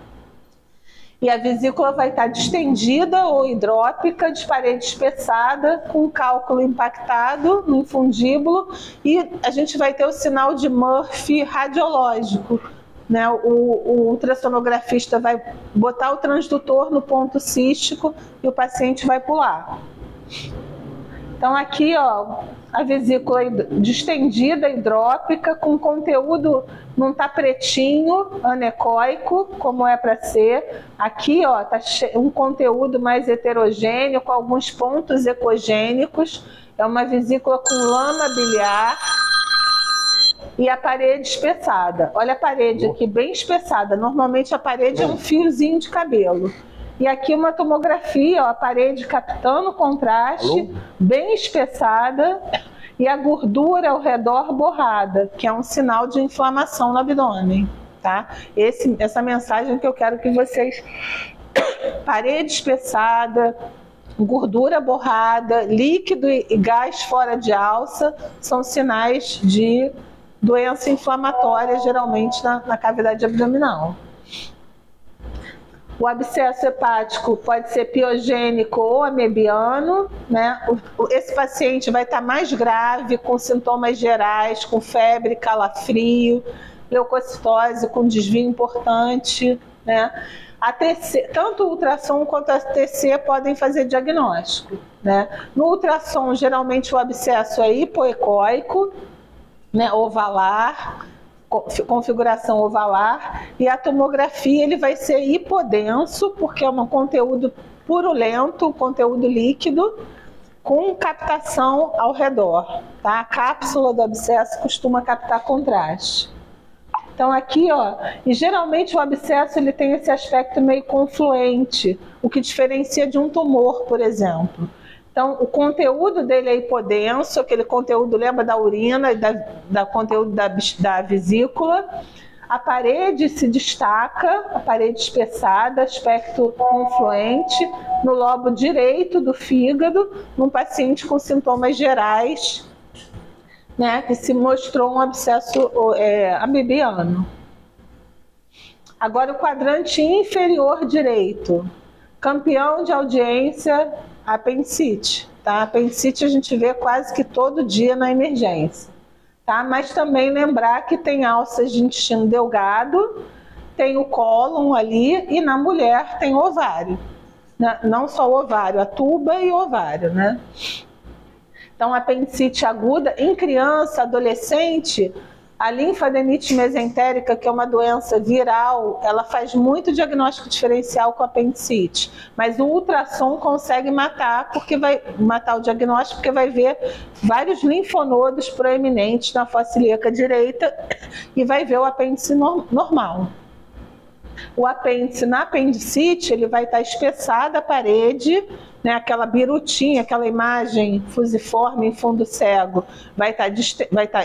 E a vesícula vai estar distendida ou hidrópica, de parede espessada, com cálculo impactado no infundíbulo, e a gente vai ter o sinal de Murphy radiológico. Né? O ultrassonografista vai botar o transdutor no ponto cístico e o paciente vai pular. Então aqui, ó, a vesícula distendida, hidrópica, com conteúdo, não está pretinho, anecoico, como é para ser. Aqui, ó, tá um conteúdo mais heterogêneo, com alguns pontos ecogênicos. É uma vesícula com lama biliar e a parede espessada. Olha a parede aqui, bem espessada. Normalmente a parede é um fiozinho de cabelo. E aqui uma tomografia, ó, a parede captando o contraste, bem espessada, e a gordura ao redor borrada, que é um sinal de inflamação no abdômen. Tá? Essa mensagem que eu quero que vocês... Parede espessada, gordura borrada, líquido e gás fora de alça, são sinais de doença inflamatória, geralmente na cavidade abdominal. O abscesso hepático pode ser piogênico ou amebiano, né? Esse paciente vai estar mais grave, com sintomas gerais, com febre, calafrio, leucocitose com desvio importante, né? A TC, tanto o ultrassom quanto a TC podem fazer diagnóstico, né? No ultrassom, geralmente o abscesso é hipoecóico, né? Ovalar, configuração ovalar, e a tomografia ele vai ser hipodenso, porque é um conteúdo purulento, conteúdo líquido, com captação ao redor. Tá? A cápsula do abscesso costuma captar contraste. Então aqui, ó, e geralmente o abscesso ele tem esse aspecto meio confluente, o que diferencia de um tumor, por exemplo. Então o conteúdo dele é hipodenso, aquele conteúdo lembra da urina e da conteúdo da vesícula. A parede se destaca, a parede espessada, aspecto confluente, no lobo direito do fígado, num paciente com sintomas gerais, né, que se mostrou um abscesso amebiano. Agora o quadrante inferior direito, campeão de audiência, apendicite. Tá? Apendicite a gente vê quase que todo dia na emergência. Tá? Mas também lembrar que tem alças de intestino delgado, tem o cólon ali e na mulher tem o ovário. Não só o ovário, a tuba e o ovário, né? Então, apendicite aguda em criança, adolescente, a linfadenite mesentérica, que é uma doença viral, ela faz muito diagnóstico diferencial com apendicite, mas o ultrassom consegue matar, porque vai matar o diagnóstico, porque vai ver vários linfonodos proeminentes na fossa ilíaca direita e vai ver o apêndice normal. O apêndice, na apendicite, ele vai estar espessado a parede, né, aquela birutinha, aquela imagem fusiforme em fundo cego,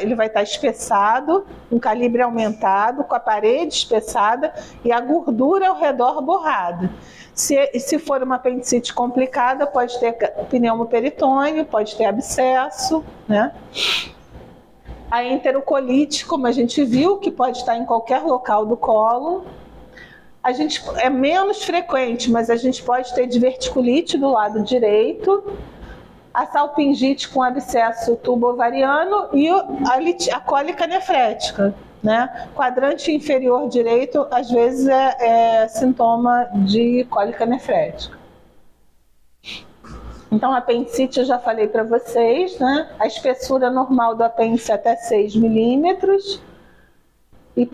ele vai estar espessado, um calibre aumentado, com a parede espessada e a gordura ao redor borrada. Se for uma apendicite complicada, pode ter pneumoperitônio, pode ter abscesso, né? A enterocolite, como a gente viu, que pode estar em qualquer local do colo. É menos frequente, mas a gente pode ter diverticulite do lado direito, a salpingite com abscesso tubo-ovariano e a cólica nefrética, né? Quadrante inferior direito, às vezes, é sintoma de cólica nefrética. Então, a apendicite eu já falei para vocês, né? A espessura normal do apêndice é até 6 milímetros e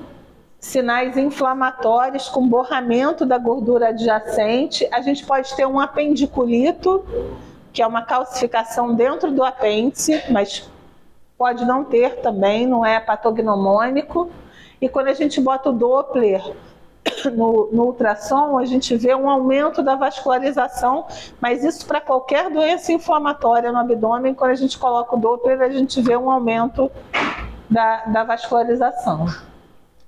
sinais inflamatórios com borramento da gordura adjacente. A gente pode ter um apendiculito, que é uma calcificação dentro do apêndice, mas pode não ter também, não é patognomônico. E quando a gente bota o Doppler no ultrassom, a gente vê um aumento da vascularização, mas isso para qualquer doença inflamatória no abdômen, quando a gente coloca o Doppler, a gente vê um aumento da vascularização.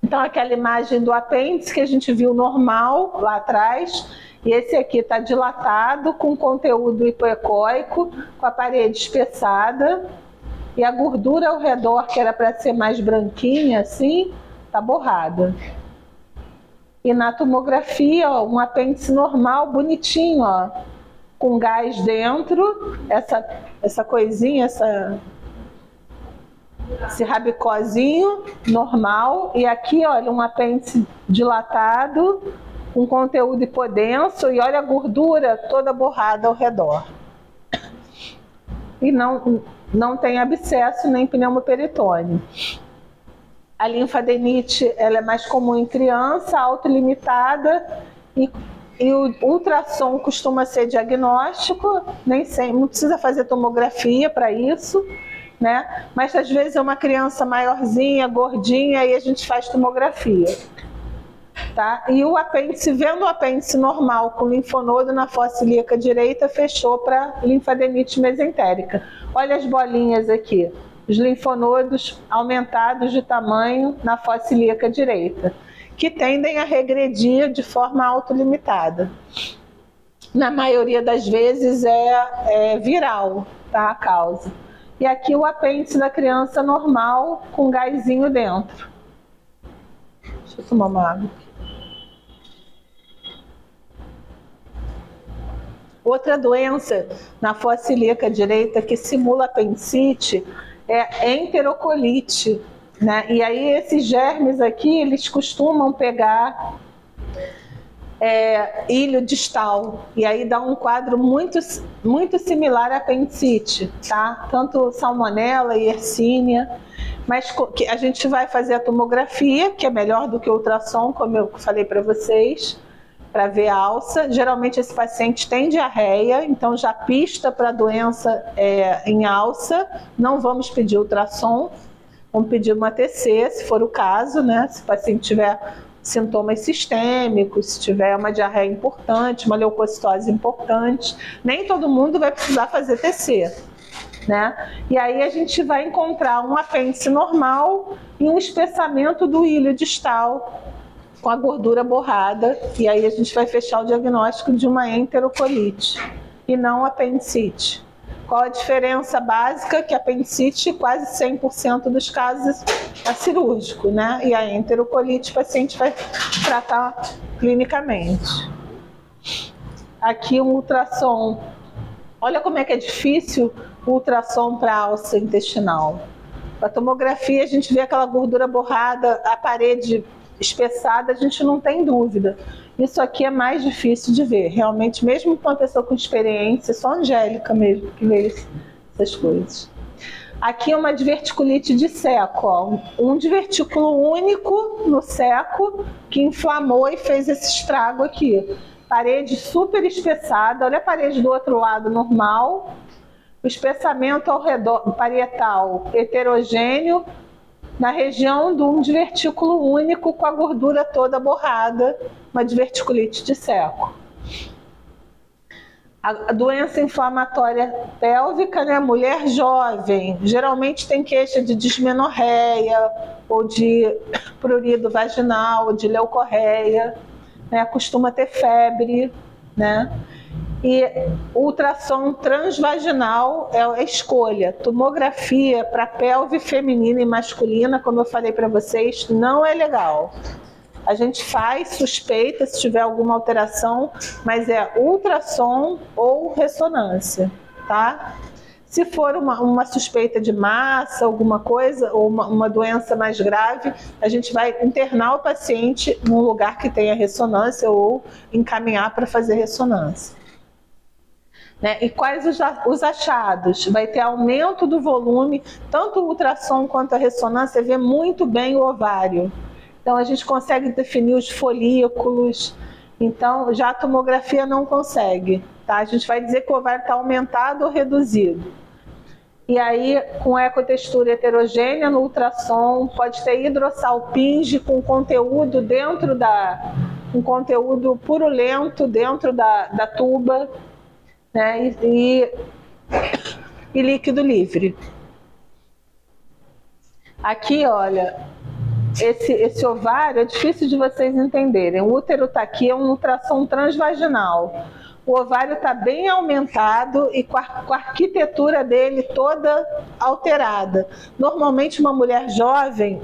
Então, aquela imagem do apêndice que a gente viu normal lá atrás, e esse aqui está dilatado, com conteúdo hipoecóico, com a parede espessada, e a gordura ao redor, que era para ser mais branquinha, assim, está borrada. E na tomografia, ó, um apêndice normal, bonitinho, ó, com gás dentro, essa coisinha, esse rabicózinho normal, e aqui, olha, um apêndice dilatado, com conteúdo hipodenso, e olha a gordura toda borrada ao redor. E não tem abscesso nem pneumoperitônio. A linfadenite, ela é mais comum em criança, autolimitada, e o ultrassom costuma ser diagnóstico, nem sempre, não precisa fazer tomografia para isso, né? Mas às vezes é uma criança maiorzinha, gordinha, e a gente faz tomografia. Tá? E o apêndice, vendo o apêndice normal com linfonodo na fossa ilíaca direita, fechou para linfadenite mesentérica. Olha as bolinhas aqui, os linfonodos aumentados de tamanho na fossa ilíaca direita, que tendem a regredir de forma autolimitada. Na maioria das vezes é viral, tá, a causa. E aqui o apêndice da criança normal com gásinho dentro. Deixa eu tomar uma água aqui. Outra doença na fossa ilíaca direita que simula apendicite é a enterocolite, né? E aí esses germes aqui, eles costumam pegar ilho distal, e aí dá um quadro muito similar à apendicite, tá? Tanto salmonela e Yersinia, mas a gente vai fazer a tomografia, que é melhor do que o ultrassom, como eu falei para vocês, para ver a alça. Geralmente esse paciente tem diarreia, então já pista para a doença em alça, não vamos pedir ultrassom, Vamos pedir uma TC, se for o caso, né? Se o paciente tiver sintomas sistêmicos, se tiver uma diarreia importante, uma leucocitose importante. Nem todo mundo vai precisar fazer TC, né? E aí a gente vai encontrar um apêndice normal e um espessamento do ilho distal com a gordura borrada, e aí a gente vai fechar o diagnóstico de uma enterocolite e não apendicite. Qual a diferença básica? Que a apendicite, quase 100% dos casos, é cirúrgico, né? E a enterocolite o paciente vai tratar clinicamente. Aqui um ultrassom. Olha como é que é difícil o ultrassom para alça intestinal. A tomografia, a gente vê aquela gordura borrada, a parede espessada, a gente não tem dúvida. Isso aqui é mais difícil de ver, realmente, mesmo com uma pessoa com experiência, só a Angélica mesmo que vê essas coisas. Aqui é uma diverticulite de seco, ó. Um divertículo único no seco que inflamou e fez esse estrago aqui. Parede super espessada, olha a parede do outro lado normal, o espessamento ao redor parietal heterogêneo, na região de um divertículo único com a gordura toda borrada, uma diverticulite de seco. A doença inflamatória pélvica, né? Mulher jovem, geralmente tem queixa de dismenorreia, ou de prurido vaginal, ou de leucorreia, né? Costuma ter febre, né? E ultrassom transvaginal é a escolha. Tomografia para pelve feminina e masculina, como eu falei para vocês, não é legal. A gente faz suspeita se tiver alguma alteração, mas é ultrassom ou ressonância, tá? Se for uma suspeita de massa, alguma coisa, ou uma doença mais grave, a gente vai internar o paciente num lugar que tenha ressonância ou encaminhar para fazer ressonância. Né? E quais os achados? Vai ter aumento do volume, tanto o ultrassom quanto a ressonância vê muito bem o ovário. Então a gente consegue definir os folículos, então já a tomografia não consegue. Tá? A gente vai dizer que o ovário está aumentado ou reduzido. E aí, com ecotextura heterogênea no ultrassom, pode ter hidrossalpinge com conteúdo dentro um conteúdo purulento dentro da tuba, né? E líquido livre. Aqui, olha, esse ovário é difícil de vocês entenderem. O útero está aqui, é um ultrassom transvaginal. O ovário está bem aumentado e com a arquitetura dele toda alterada. Normalmente, uma mulher jovem,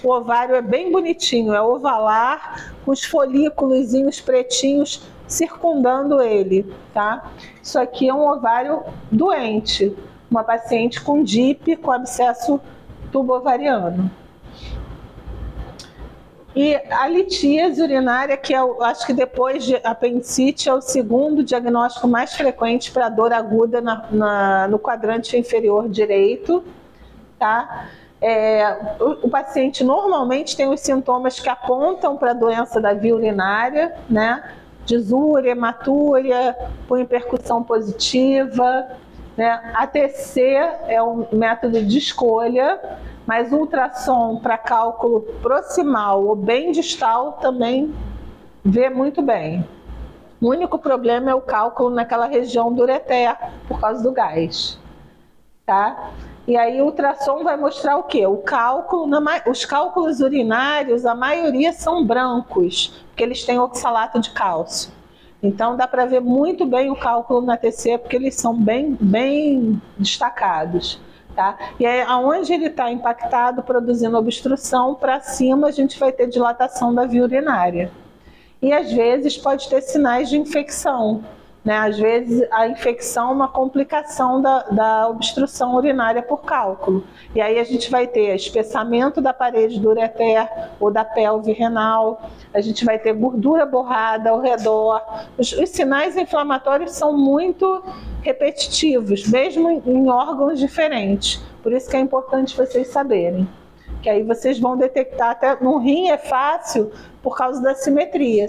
o ovário é bem bonitinho, é ovalar, com os folículos pretinhos circundando ele, tá? Isso aqui é um ovário doente, uma paciente com DIP, com abscesso tubo-ovariano. E a litíase urinária, que eu acho que depois de apendicite é o segundo diagnóstico mais frequente para dor aguda no quadrante inferior direito, tá? O paciente normalmente tem os sintomas que apontam para a doença da via urinária, né? Disúria, hematúria, com hipercussão positiva, né? ATC é um método de escolha, mas ultrassom para cálculo proximal ou bem distal também vê muito bem. O único problema é o cálculo naquela região do ureter, por causa do gás. Tá? E aí o ultrassom vai mostrar o quê? O cálculo, os cálculos urinários, a maioria são brancos, porque eles têm oxalato de cálcio. Então dá para ver muito bem o cálculo na TC, porque eles são bem destacados. Tá? E aí, aonde ele está impactado, produzindo obstrução, para cima a gente vai ter dilatação da via urinária. E às vezes pode ter sinais de infecção, né? Às vezes a infecção é uma complicação da obstrução urinária por cálculo. E aí a gente vai ter espessamento da parede do ureter ou da pelve renal, a gente vai ter gordura borrada ao redor. Os sinais inflamatórios são muito repetitivos, mesmo em órgãos diferentes. Por isso que é importante vocês saberem. Que aí vocês vão detectar, até no rim é fácil por causa da simetria.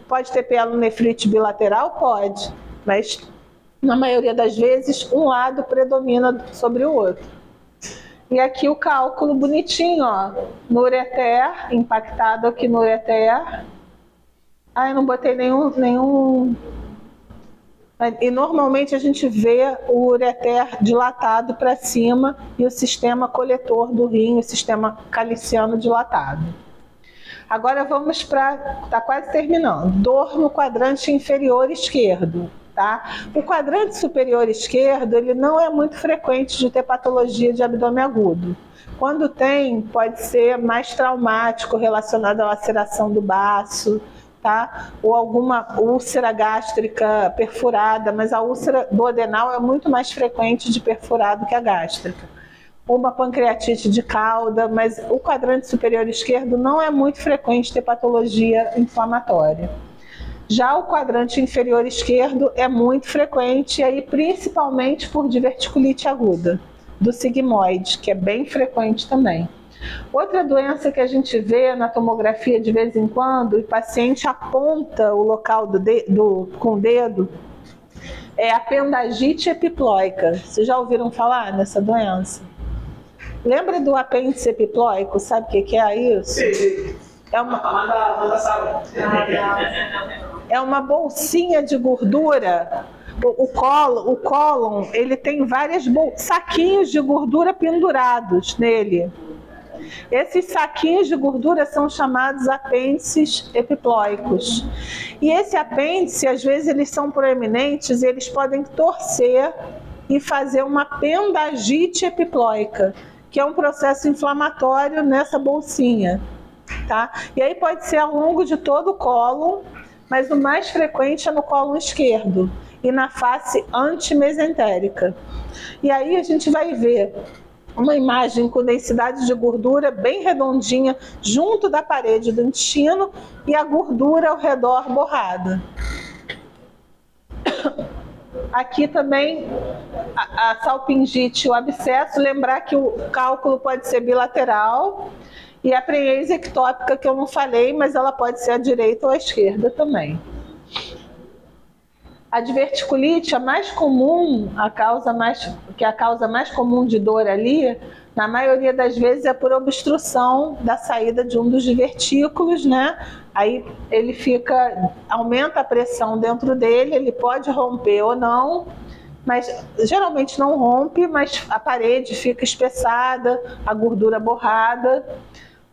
Pode ter pielonefrite bilateral? Pode, mas na maioria das vezes um lado predomina sobre o outro. E aqui o cálculo bonitinho, ó, no ureter, impactado aqui no ureter. Ah, eu não botei nenhum... E normalmente a gente vê o ureter dilatado para cima e o sistema coletor do rim, o sistema caliciano dilatado. Agora vamos para... Está quase terminando. Dor no quadrante inferior esquerdo. Tá? O quadrante superior esquerdo ele não é muito frequente de ter patologia de abdômen agudo. Quando tem, pode ser mais traumático, relacionado à laceração do baço, tá? Ou alguma úlcera gástrica perfurada, mas a úlcera duodenal é muito mais frequente de perfurado que a gástrica. Uma pancreatite de cauda, mas o quadrante superior esquerdo não é muito frequente ter patologia inflamatória. Já o quadrante inferior esquerdo é muito frequente, e aí principalmente por diverticulite aguda, do sigmoide, que é bem frequente também. Outra doença que a gente vê na tomografia de vez em quando, e o paciente aponta o local com o dedo, é a apendagite epiploica. Vocês já ouviram falar nessa doença? Lembra do apêndice epiploico? Sabe o que é isso? É uma bolsinha de gordura. O cólon, ele tem vários saquinhos de gordura pendurados nele. Esses saquinhos de gordura são chamados apêndices epiploicos. E esse apêndice, às vezes, eles são proeminentes e eles podem torcer e fazer uma apendagite epiploica, que é um processo inflamatório nessa bolsinha. Tá? E aí pode ser ao longo de todo o cólon, mas o mais frequente é no cólon esquerdo e na face antimesentérica. E aí a gente vai ver uma imagem com densidade de gordura bem redondinha junto da parede do intestino e a gordura ao redor borrada. Aqui também a salpingite, o abscesso, lembrar que o cálculo pode ser bilateral, e a prenhese ectópica, que eu não falei, mas ela pode ser à direita ou à esquerda também. A diverticulite, a mais comum, a causa mais comum de dor ali, na maioria das vezes é por obstrução da saída de um dos divertículos, né? Aí ele aumenta a pressão dentro dele, ele pode romper ou não, mas geralmente não rompe, mas a parede fica espessada, a gordura borrada.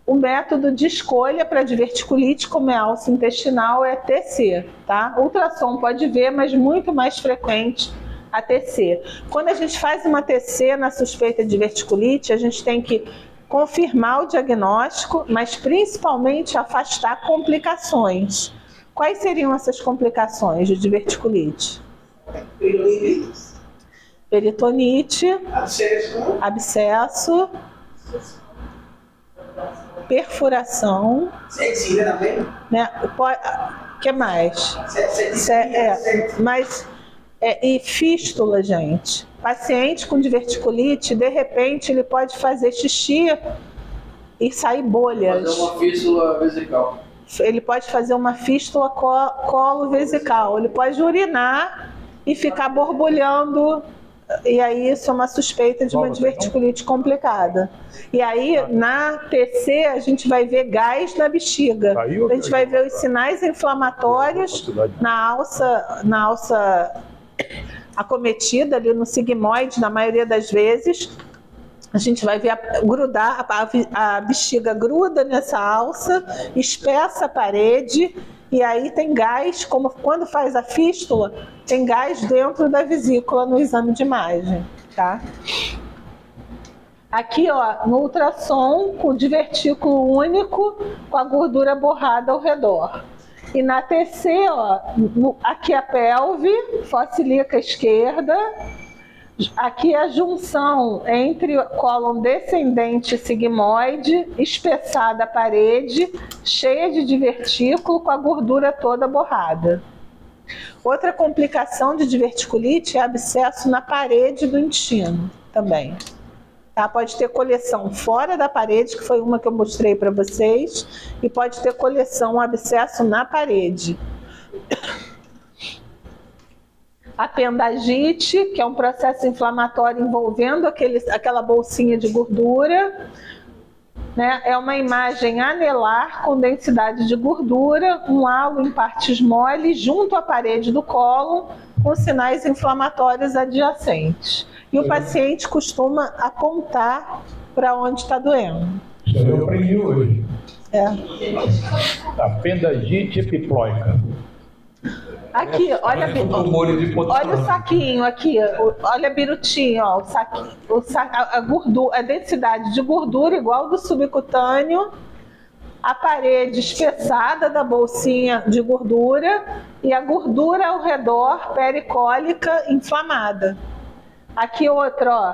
O método de escolha para diverticulite, como é alça intestinal, é TC, tá? Ultrassom pode ver, mas muito mais frequente a TC. Quando a gente faz uma TC na suspeita de diverticulite, a gente tem que confirmar o diagnóstico, mas principalmente afastar complicações. Quais seriam essas complicações de diverticulite? Peritonite, abscesso, perfuração, né? O que mais? E fístula, gente. Paciente com diverticulite, de repente, ele pode fazer xixi e sair bolhas. Fazer uma fístula vesical. Ele pode fazer uma fístula colo-vesical. Ele pode urinar e ficar borbulhando. E aí isso é uma suspeita de uma diverticulite complicada. E aí na TC a gente vai ver gás na bexiga. A gente vai ver os sinais inflamatórios na alça acometida ali no sigmoide, na maioria das vezes. A gente vai ver a bexiga gruda nessa alça, espessa a parede. E aí tem gás, como quando faz a fístula, tem gás dentro da vesícula no exame de imagem, tá? Aqui, ó, no ultrassom, com o divertículo único, com a gordura borrada ao redor. E na TC, ó, aqui a pelve, fossa ilíaca esquerda. Aqui a junção entre o cólon descendente e sigmoide, espessada a parede, cheia de divertículo, com a gordura toda borrada. Outra complicação de diverticulite é abscesso na parede do intestino também. Tá? Pode ter coleção fora da parede, que foi uma que eu mostrei para vocês, e pode ter coleção, abscesso na parede. Apendagite, que é um processo inflamatório envolvendo aquela bolsinha de gordura. Né? É uma imagem anelar com densidade de gordura, um halo em partes moles junto à parede do cólon, com sinais inflamatórios adjacentes. E o paciente costuma apontar para onde está doendo. Isso eu aprendi hoje. É. Apendagite epiploica. Aqui, olha o saquinho aqui, olha a birutinha, ó, o saquinho, a gordura, a densidade de gordura igual do subcutâneo, a parede espessada da bolsinha de gordura e a gordura ao redor pericólica inflamada. Aqui outra, ó,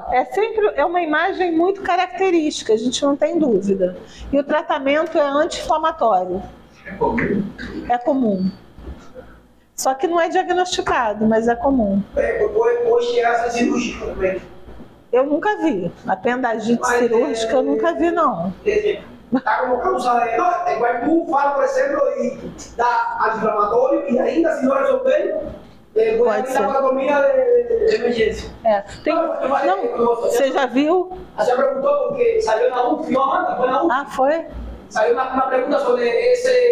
é uma imagem muito característica, a gente não tem dúvida. E o tratamento é anti-inflamatório. É comum. Só que não é diagnosticado, mas é comum. Hoje é essa cirúrgica também. Eu nunca vi. Apendagite cirúrgica eu nunca vi, não. Está colocando igual tu fala, por exemplo, e dá anti-inflamatório e ainda se não resolver, pode ser paratomia de emergência. Você já viu? Você perguntou porque saiu na UF, Amanda, foi na UF. Ah, foi? Saiu uma pergunta sobre esse...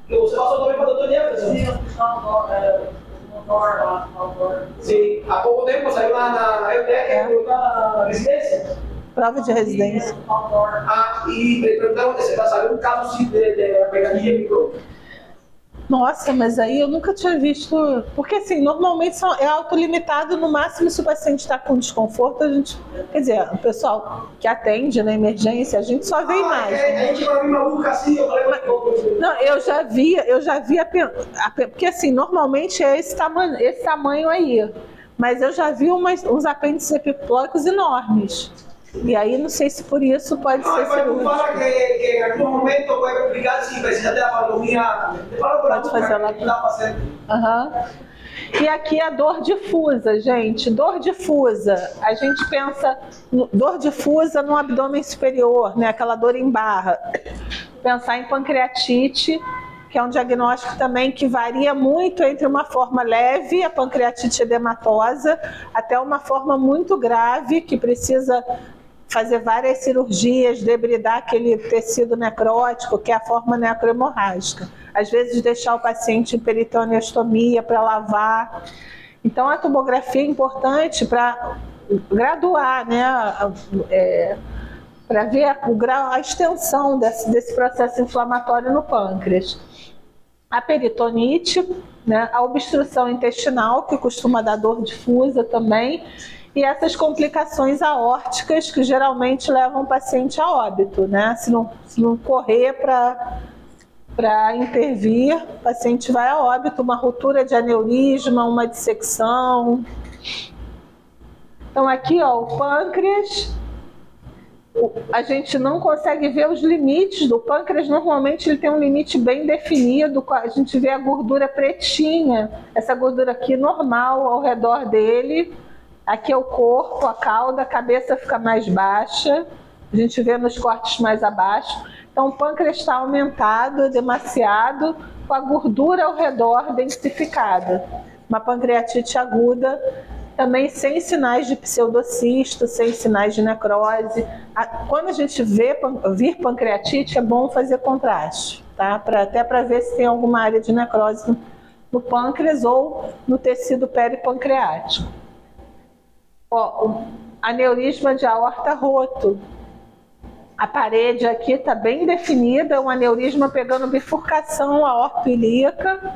que você passou também para o Dr. Jefferson. Sim, há pouco tempo saiu na EUTEC, na residência. Prova de residência. E perguntaram se está sabendo um caso de pegadinha micro. Nossa, mas aí eu nunca tinha visto. Porque assim, normalmente é autolimitado, no máximo se o paciente está com desconforto, a gente. Quer dizer, o pessoal que atende na emergência, a gente só vê imagem. A gente vai vir maluca assim, eu falei, não, eu já vi porque assim, normalmente é esse tamanho aí. Mas eu já vi uns apêndices epiploicos enormes. E aí, não sei se por isso pode ser cirúrgico. Fala que em algum momento pode complicar se precisa ter a paratomia. Pode fazer lá. E aqui a dor difusa, gente. Dor difusa. A gente pensa dor difusa no abdômen superior, né? Aquela dor em barra. Pensar em pancreatite, que é um diagnóstico também que varia muito entre uma forma leve, a pancreatite edematosa, até uma forma muito grave, que precisa fazer várias cirurgias, debridar aquele tecido necrótico, que é a forma necrohemorrágica. Às vezes deixar o paciente em peritoneostomia para lavar. Então a tomografia é importante para graduar, né? Para ver a extensão desse processo inflamatório no pâncreas. A peritonite, né? A obstrução intestinal, que costuma dar dor difusa também, e essas complicações aórticas que geralmente levam o paciente a óbito, né? Se não correr para intervir, o paciente vai a óbito, uma ruptura de aneurisma, uma dissecção. Então aqui, ó, o pâncreas, a gente não consegue ver os limites do pâncreas. Normalmente ele tem um limite bem definido, a gente vê a gordura pretinha, essa gordura aqui normal ao redor dele. Aqui é o corpo, a cauda, a cabeça fica mais baixa, a gente vê nos cortes mais abaixo. Então o pâncreas está aumentado, demasiado, com a gordura ao redor densificada. Uma pancreatite aguda, também sem sinais de pseudocisto, sem sinais de necrose. Quando a gente vir pancreatite, é bom fazer contraste, tá? Até para ver se tem alguma área de necrose no pâncreas ou no tecido peripancreático. Ó, o aneurisma de aorta roto. A parede aqui está bem definida, um aneurisma pegando bifurcação aortoilíaca.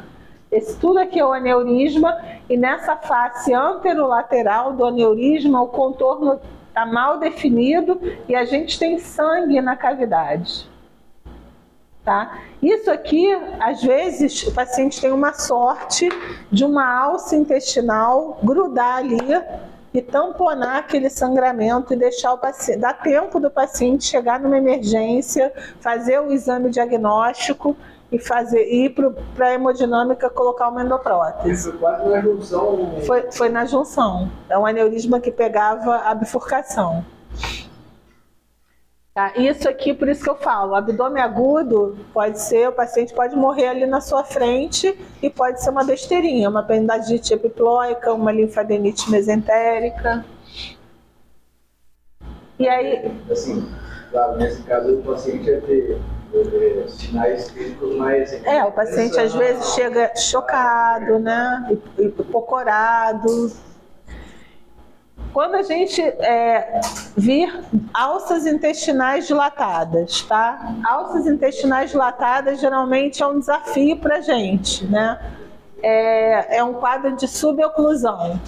Tudo aqui é o aneurisma, e nessa face anterolateral do aneurisma o contorno está mal definido e a gente tem sangue na cavidade. Tá? Isso aqui, às vezes, o paciente tem uma sorte de uma alça intestinal grudar ali e tamponar aquele sangramento e deixar o paciente, dar tempo do paciente chegar numa emergência, fazer o exame diagnóstico e ir para a hemodinâmica colocar uma endoprótese. Foi quase na junção. Foi na junção. É um aneurisma que pegava a bifurcação. Tá? Isso aqui, por isso que eu falo, abdômen agudo pode ser, o paciente pode morrer ali na sua frente e pode ser uma besteirinha, uma apendicite epiploica, uma linfadenite mesentérica. E aí... Assim, claro, nesse caso o paciente ia ter sinais clínicos mais... o paciente às vezes chega chocado, né? Hipocorado. Quando a gente vir alças intestinais dilatadas, tá? Alças intestinais dilatadas geralmente é um desafio para a gente, né? É um quadro de suboclusão.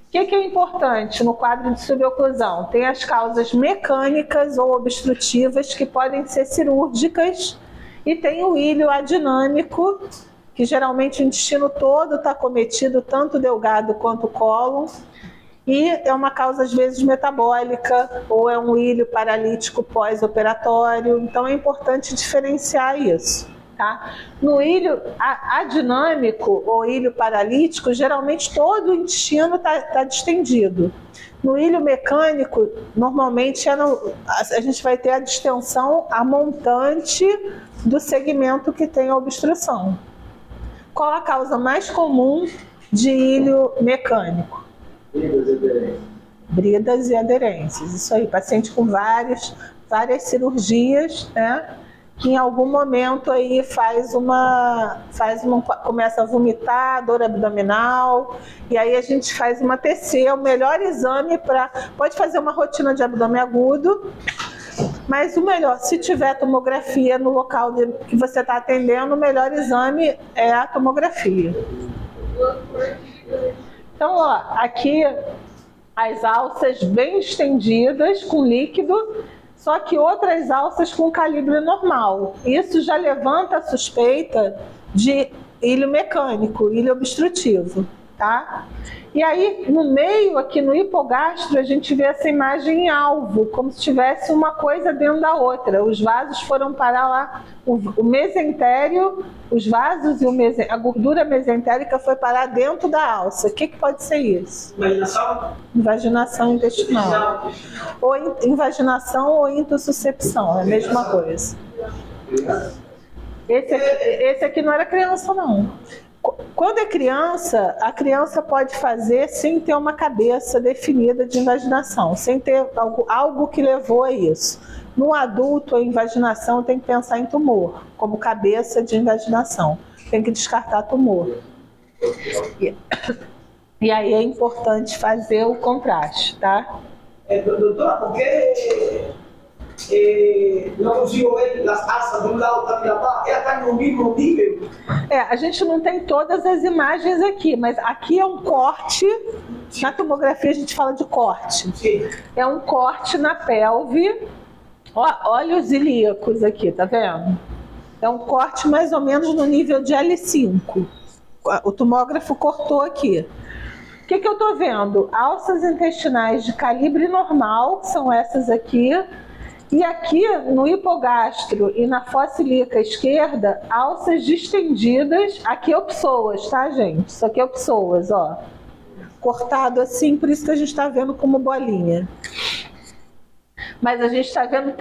O que é importante no quadro de suboclusão? Tem as causas mecânicas ou obstrutivas que podem ser cirúrgicas e tem o ilho adinâmico, que geralmente o intestino todo está cometido, tanto o delgado quanto o cólon, e é uma causa às vezes metabólica ou é um ilho paralítico pós-operatório, então é importante diferenciar isso. Tá? No ilho adinâmico ou ilho paralítico, geralmente todo o intestino está distendido. No ilho mecânico, normalmente a gente vai ter a distensão a montante do segmento que tem a obstrução. Qual a causa mais comum de ilho mecânico? Bridas e aderências. Bridas e aderências, isso aí. Paciente com várias cirurgias, né? Que em algum momento aí começa a vomitar, dor abdominal, e aí a gente faz uma TC, o melhor exame pode fazer uma rotina de abdômen agudo, mas o melhor, se tiver tomografia no local que você está atendendo, o melhor exame é a tomografia. Então, ó, aqui as alças bem estendidas com líquido, só que outras alças com calibre normal. Isso já levanta a suspeita de ilho mecânico, ilho obstrutivo, tá? E aí, no meio, aqui no hipogastro, a gente vê essa imagem em alvo, como se tivesse uma coisa dentro da outra. Os vasos foram parar lá, o mesentério, os vasos e a gordura mesentérica foi parar dentro da alça. O que pode ser isso? Invaginação? Invaginação intestinal. Ou invaginação ou intussuscepção, é a mesma coisa. Esse aqui não era criança, não. Quando é criança, a criança pode fazer sem ter uma cabeça definida de invaginação, sem ter algo que levou a isso. No adulto, a invaginação tem que pensar em tumor, como cabeça de invaginação. Tem que descartar tumor. E aí é importante fazer o contraste, tá? Doutora, por que não consigo ver as alças de um lado da dilatada? Ela está no mesmo nível? A gente não tem todas as imagens aqui, mas aqui é um corte. Na tomografia a gente fala de corte. Sim. É um corte na pelve. Olha os ilíacos aqui, tá vendo? É um corte mais ou menos no nível de L5. O tomógrafo cortou aqui. O que eu estou vendo? Alças intestinais de calibre normal, que são essas aqui. E aqui no hipogastro e na fossa ilíaca esquerda, alças distendidas. Aqui é o psoas, tá, gente? Isso aqui é o psoas, ó. Cortado assim, por isso que a gente está vendo como bolinha. Mas a gente está vendo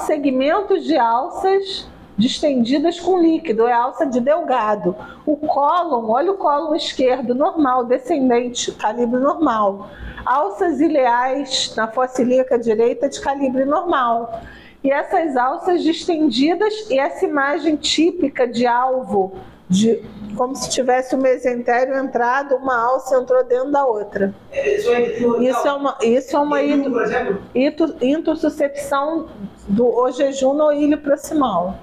segmentos de alças distendidas com líquido, é alça de delgado. O cólon, olha o cólon esquerdo, normal, descendente, calibre normal. Alças ileais na fossa ilíaca direita de calibre normal. E essas alças distendidas e essa imagem típica de alvo, como se tivesse o mesentério entrado, uma alça entrou dentro da outra. Isso é uma intussuscepção do jejum ilho proximal,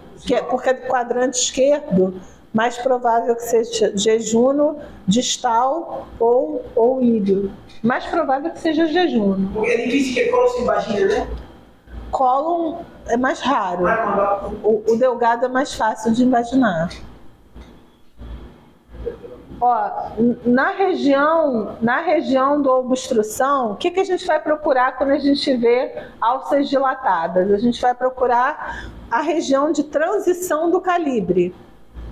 porque é do quadrante esquerdo, mais provável que seja jejuno distal ou ilho. Mais provável que seja jejuno. Porque é difícil que cólon se imagine, né? Cólon é mais raro. O delgado é mais fácil de imaginar. Ó, na região da obstrução, o que a gente vai procurar quando a gente vê alças dilatadas? A gente vai procurar a região de transição do calibre,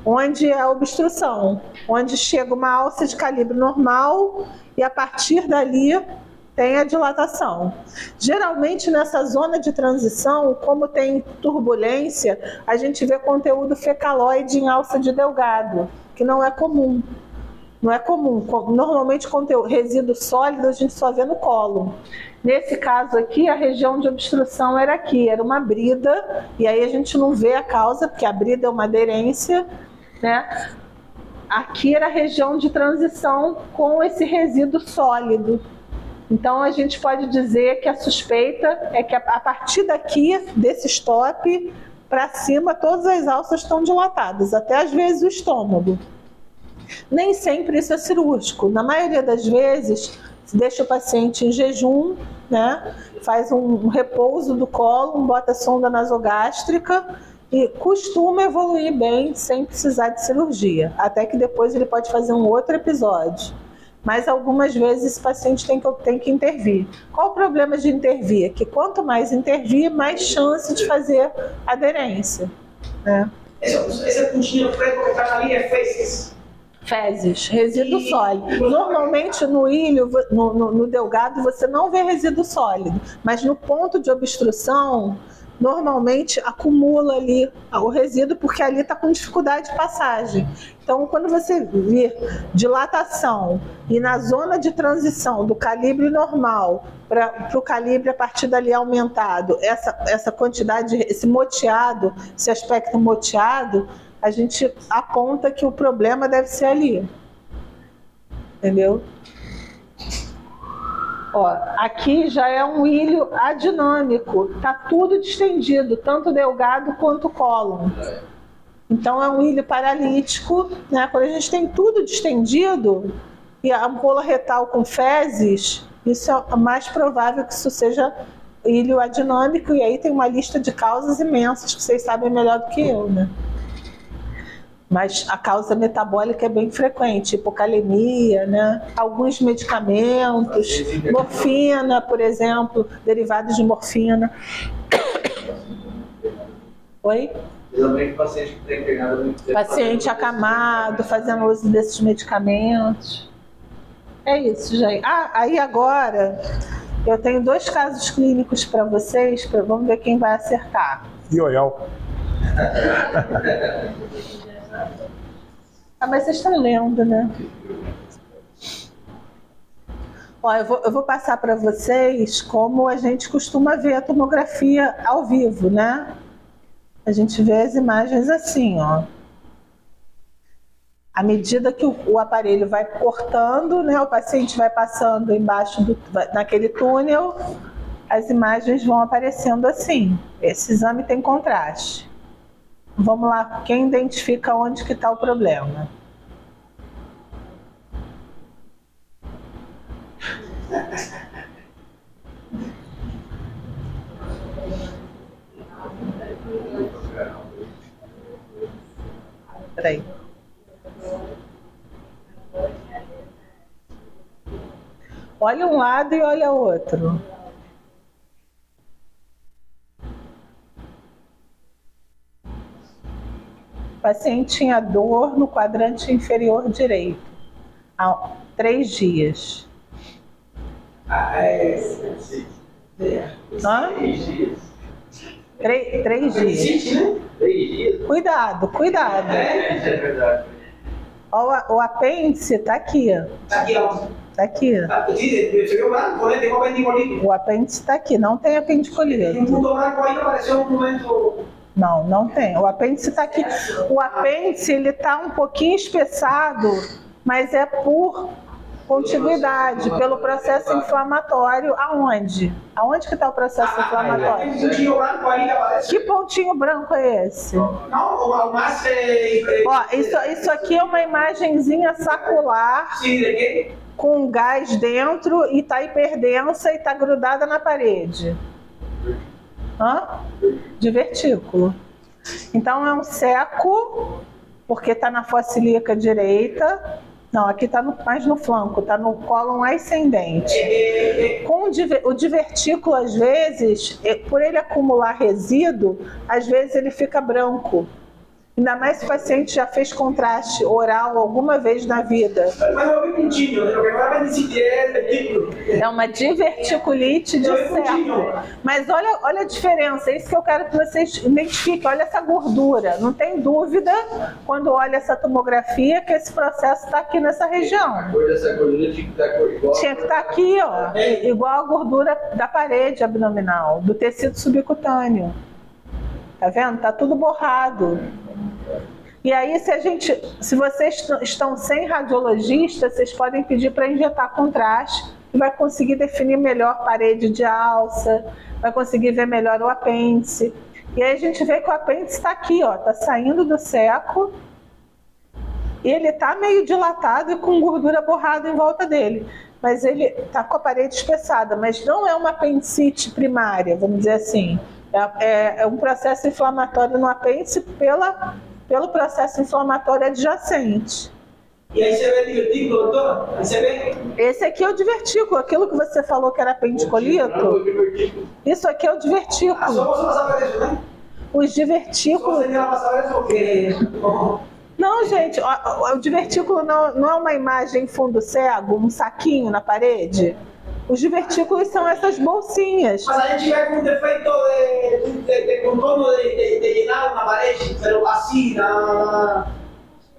onde é a obstrução, onde chega uma alça de calibre normal e a partir dali tem a dilatação. Geralmente nessa zona de transição, como tem turbulência, a gente vê conteúdo fecaloide em alça de Delgado, que não é comum. Não é comum. Normalmente resíduo sólido a gente só vê no cólon. Nesse caso aqui, a região de obstrução era aqui, era uma brida, e aí a gente não vê a causa, porque a brida é uma aderência, né? Aqui era a região de transição com esse resíduo sólido. Então a gente pode dizer que a suspeita é que a partir daqui, desse stop, para cima, todas as alças estão dilatadas, até às vezes o estômago. Nem sempre isso é cirúrgico. Na maioria das vezes, deixa o paciente em jejum, né? Faz um repouso do cólon, bota sonda nasogástrica e costuma evoluir bem sem precisar de cirurgia. Até que depois ele pode fazer um outro episódio. Mas algumas vezes esse paciente tem que intervir. Qual o problema de intervir? Que quanto mais intervir, mais chance de fazer aderência, né? Esse pontinho preto que está ali é fezes? Fezes, resíduo sólido. Normalmente no ilho, no delgado, você não vê resíduo sólido, mas no ponto de obstrução, normalmente acumula ali o resíduo, porque ali está com dificuldade de passagem. Então, quando você vê dilatação e na zona de transição do calibre normal para o calibre a partir dali aumentado, essa quantidade, esse moteado, esse aspecto moteado, a gente aponta que o problema deve ser ali. Entendeu? Ó, aqui já é um ilho adinâmico, tá tudo distendido, tanto delgado quanto cólon. Então é um ilho paralítico, né? Quando a gente tem tudo distendido e a ampola retal com fezes, isso é mais provável que isso seja ilho adinâmico, e aí tem uma lista de causas imensas que vocês sabem melhor do que eu, né? Mas a causa metabólica é bem frequente, hipocalemia, né? Alguns medicamentos, morfina, por exemplo, derivados de morfina. Oi? Geralmente o paciente que está internado muito tempo. Paciente acamado, fazendo uso desses medicamentos. É isso, gente. Aí agora eu tenho 2 casos clínicos para vocês, vamos ver quem vai acertar. Ioial. Mas vocês estão lendo, né? Ó, eu vou passar para vocês como a gente costuma ver a tomografia ao vivo, né? A gente vê as imagens assim, ó. À medida que o aparelho vai cortando, né? O paciente vai passando embaixo naquele túnel, as imagens vão aparecendo assim. Esse exame tem contraste. Vamos lá, quem identifica onde que está o problema? Peraí. Olha um lado e olha o outro. O paciente tinha dor no quadrante inferior direito há 3 dias. Sim. Hã? 3 dias. 3 dias. 3 dias? Cuidado. É verdade. Ó, o apêndice está aqui. Está aqui, ó. Está aqui. Você viu branco, né? Tem uma apendicite. O apêndice está aqui, não tem apendicite. Um ponto branco aí que apareceu um momento. Não tem. O apêndice está aqui. O apêndice ele está um pouquinho espessado, mas é por contiguidade, pelo processo inflamatório. Aonde? Aonde que está o processo inflamatório? Tem um pontinho branco aí que aparece. Que pontinho branco é esse? Não, o mais Ó, isso aqui é uma imagenzinha sacular Sim, de quê? com gás dentro e está hiperdensa e está grudada na parede. Hã? De vertículo. Então é um seco, porque está na fossa ilíaca direita. Não, aqui está mais no flanco, está no cólon ascendente. Com o divertículo, às vezes, por ele acumular resíduo, às vezes ele fica branco. Ainda mais se o paciente já fez contraste oral alguma vez na vida. É uma diverticulite de seco. Mas olha a diferença, é isso que eu quero que vocês identifiquem. Olha essa gordura. Não tem dúvida, quando olha essa tomografia, que esse processo está aqui nessa região. A cor dessa gordura tinha que estar igual. Tinha que estar aqui, ó, igual a gordura da parede abdominal, do tecido subcutâneo. Tá vendo? Tá tudo borrado. E aí, se vocês estão sem radiologista, vocês podem pedir para injetar contraste, que vai conseguir definir melhor parede de alça, vai conseguir ver melhor o apêndice. E aí a gente vê que o apêndice está aqui, ó, tá saindo do seco, e ele tá meio dilatado e com gordura borrada em volta dele. Mas ele tá com a parede espessada, mas não é uma apendicite primária, vamos dizer assim. É um processo inflamatório no apêndice pelo processo inflamatório adjacente. E aí você vê divertículo, doutora? Aí você vê? Esse aqui é o divertículo, aquilo que você falou que era apendicolito. Isso aqui é o divertículo. Só você passar isso, né? Os divertículos. Só você passar isso, porque... Não, gente, o divertículo não é uma imagem fundo cego, um saquinho na parede. Os divertículos são essas bolsinhas. Mas a gente vê com defeito de contorno de llenado na parede, pero assim, na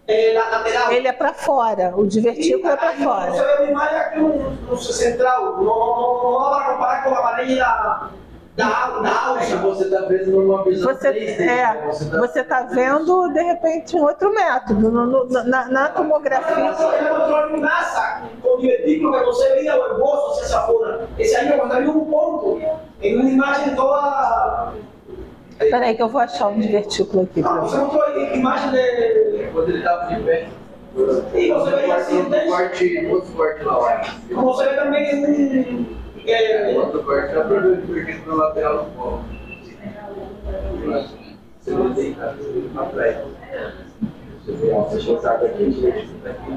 lateral. Ele é para fora, o divertículo é para fora. Você vê uma imagem aqui no central, não dá para comparar com a parede da alça. Você está vendo numa visão Você está vendo, de repente, um outro método. Na tomografia. Você mostrou em massa, com divertículo, que você via o esboço, se essa fora. Esse aí eu mostraria um ponto, em uma imagem toda... Espera aí que eu vou achar um divertículo aqui. Não, você mostrou imagem de... Quando ele estava de pé. E você vê assim, outro corte lá. como você vê também Outro corte já perdeu de divertículo na lateral do polo. Você não tem na praia. Você vê a fechada aqui, o divertículo aqui.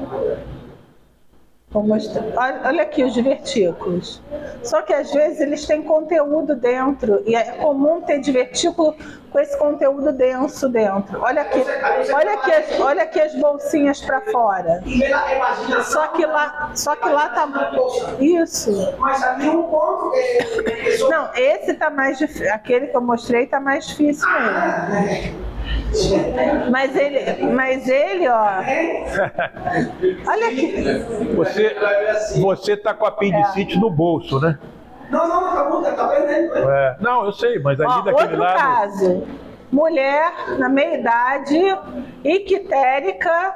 Vou mostrar. Olha aqui os divertículos. Só que às vezes eles têm conteúdo dentro. E é comum ter divertículo com esse conteúdo denso dentro. Olha aqui as bolsinhas para fora. Só que lá tá... Isso. Mas ali um ponto que... Não, esse tá mais difícil. Aquele que eu mostrei tá mais difícil mesmo. Mas ele, ó. Olha aqui. Você tá com apendicite no bolso, né? Não, tá perdendo. Não, eu sei, mas ali daquele outro lado... caso. Mulher, na meia-idade, ictérica,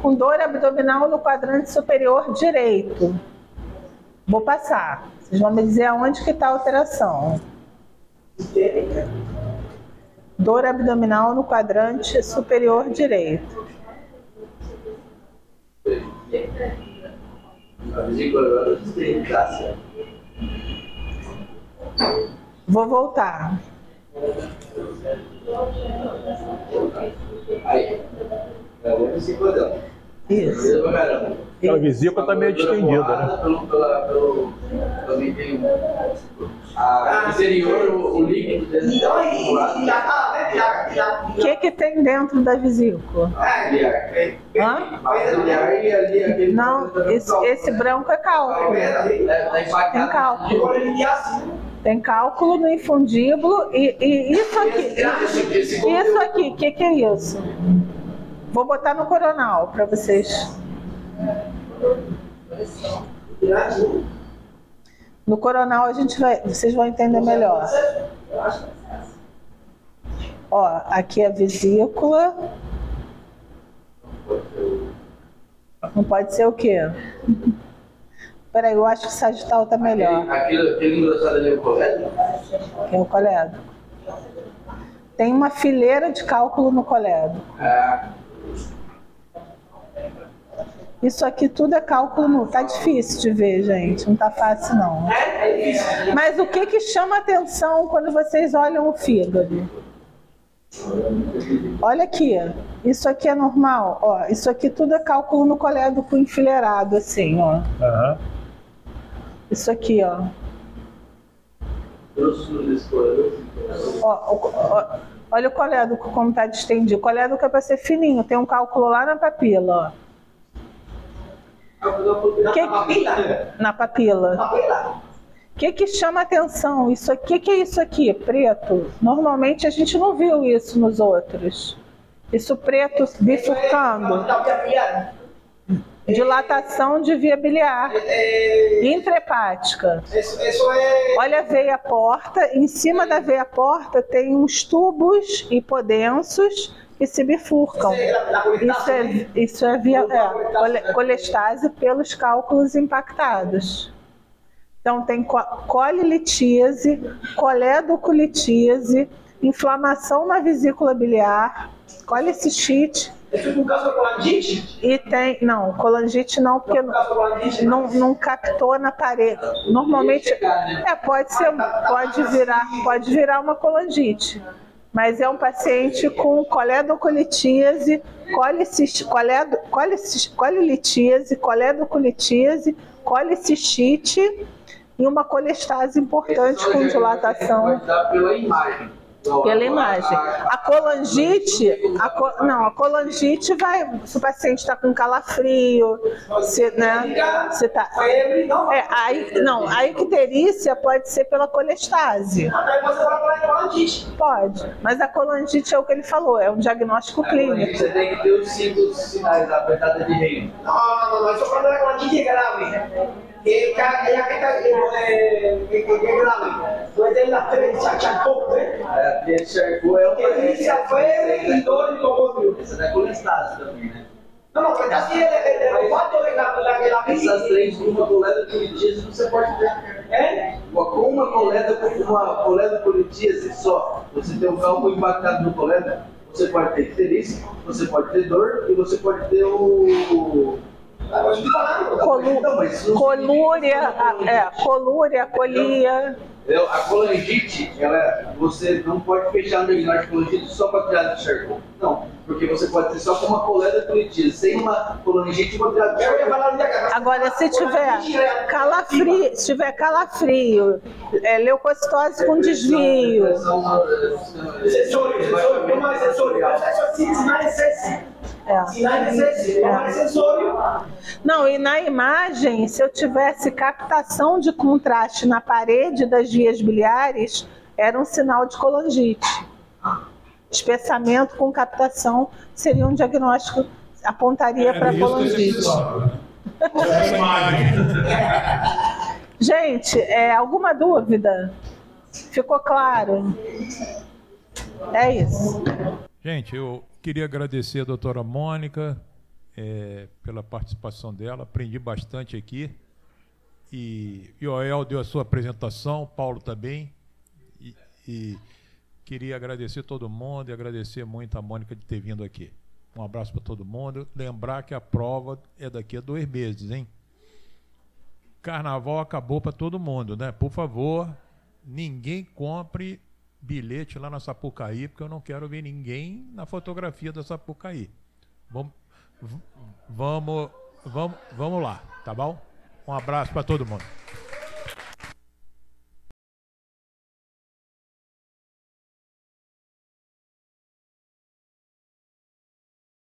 com dor abdominal no quadrante superior direito. Vou passar. Vocês vão me dizer aonde que está a alteração. Dor abdominal no quadrante superior direito. Vou voltar. Aí. Isso. Aquela vesícula está meio distendida, né? Também tem a interior, o líquido dentro. O que tem dentro da vesícula? Hã? Não, esse branco é cálculo. Tem cálculo. Tem cálculo no infundíbulo e isso aqui. Isso aqui, o que é isso? Vou botar no coronal para vocês. No coronal vocês vão entender melhor. Ó, aqui é a vesícula. Não pode ser o quê? Peraí, eu acho que o sagital tá melhor. Aquele engrossado ali é o colédoco? É o colédoco. Tem uma fileira de cálculo no colédoco. Isso aqui tudo é cálculo, tá difícil de ver, gente, não tá fácil não. Mas o que chama atenção quando vocês olham o fígado? Olha aqui, isso aqui é normal, ó, isso aqui tudo é cálculo no colédoco enfileirado, assim, ó. Isso aqui, ó. grossura desse colédoco? Olha o colédoco como está distendido. O colédoco é para ser fininho, tem um cálculo lá na papila. Na papila. O que chama atenção? Isso aqui, que é isso aqui? Preto. Normalmente a gente não viu isso nos outros. Isso preto bifurcando. Dilatação de via biliar intrahepática. Olha a veia porta. Em cima da veia porta tem uns tubos hipodensos que se bifurcam. Isso é colestase pelos cálculos impactados. Então tem colilitíase, colédocolitíase, inflamação na vesícula biliar, colicistite. No caso da colangite? E tem, não, colangite não, porque não captou na parede. Normalmente, pode virar uma colangite, mas é um paciente com coledocolitíase, colilitíase, coledocolitíase, colicistite e uma colestase importante com dilatação. Pode dar pela imagem. Pela imagem. A colangite, a colangite vai, se o paciente está com calafrio, se tá, a icterícia pode ser pela colestase. Pode, mas a colangite é o que ele falou, é um diagnóstico clínico. Você tem que ter os 5 sinais da apertada de reino. Não, isso quando a colangite é grave. Que grave. Puede ser las tres chacharcó, Ele encharcou é o inicia febre y dolor y cogollo. Essa é colestase também, né? No, que está así el olfato de la Essas três, uma coledocolitíase você pode ter. Com uma coledocolitíase só, você tem um cálculo impactado no colédoco, você pode ter icterícia, você pode ter dor e você pode ter o... Colúria, colia. A colangite, você não pode fechar o diagnóstico de colangite só com a triade de Charcot. Não, porque você pode ter só com uma coledocolitíase, sem uma colangite e uma triade de Charcot. Agora, se tiver calafrio, leucocitose com desvio. Não, e na imagem, se eu tivesse captação de contraste na parede das vias biliares, era um sinal de colangite. Espessamento com captação seria um diagnóstico, apontaria para colangite. Gente, alguma dúvida? Ficou claro? É isso. Gente, eu queria agradecer a doutora Mônica pela participação dela, aprendi bastante aqui. E o Joel deu a sua apresentação, Paulo também. E queria agradecer todo mundo e agradecer muito a Mônica de ter vindo aqui. Um abraço para todo mundo. Lembrar que a prova é daqui a 2 meses, hein? Carnaval acabou para todo mundo, né? Por favor, ninguém compre bilhete lá na Sapucaí, porque eu não quero ver ninguém na fotografia da Sapucaí. Vamos lá, tá bom? Um abraço para todo mundo.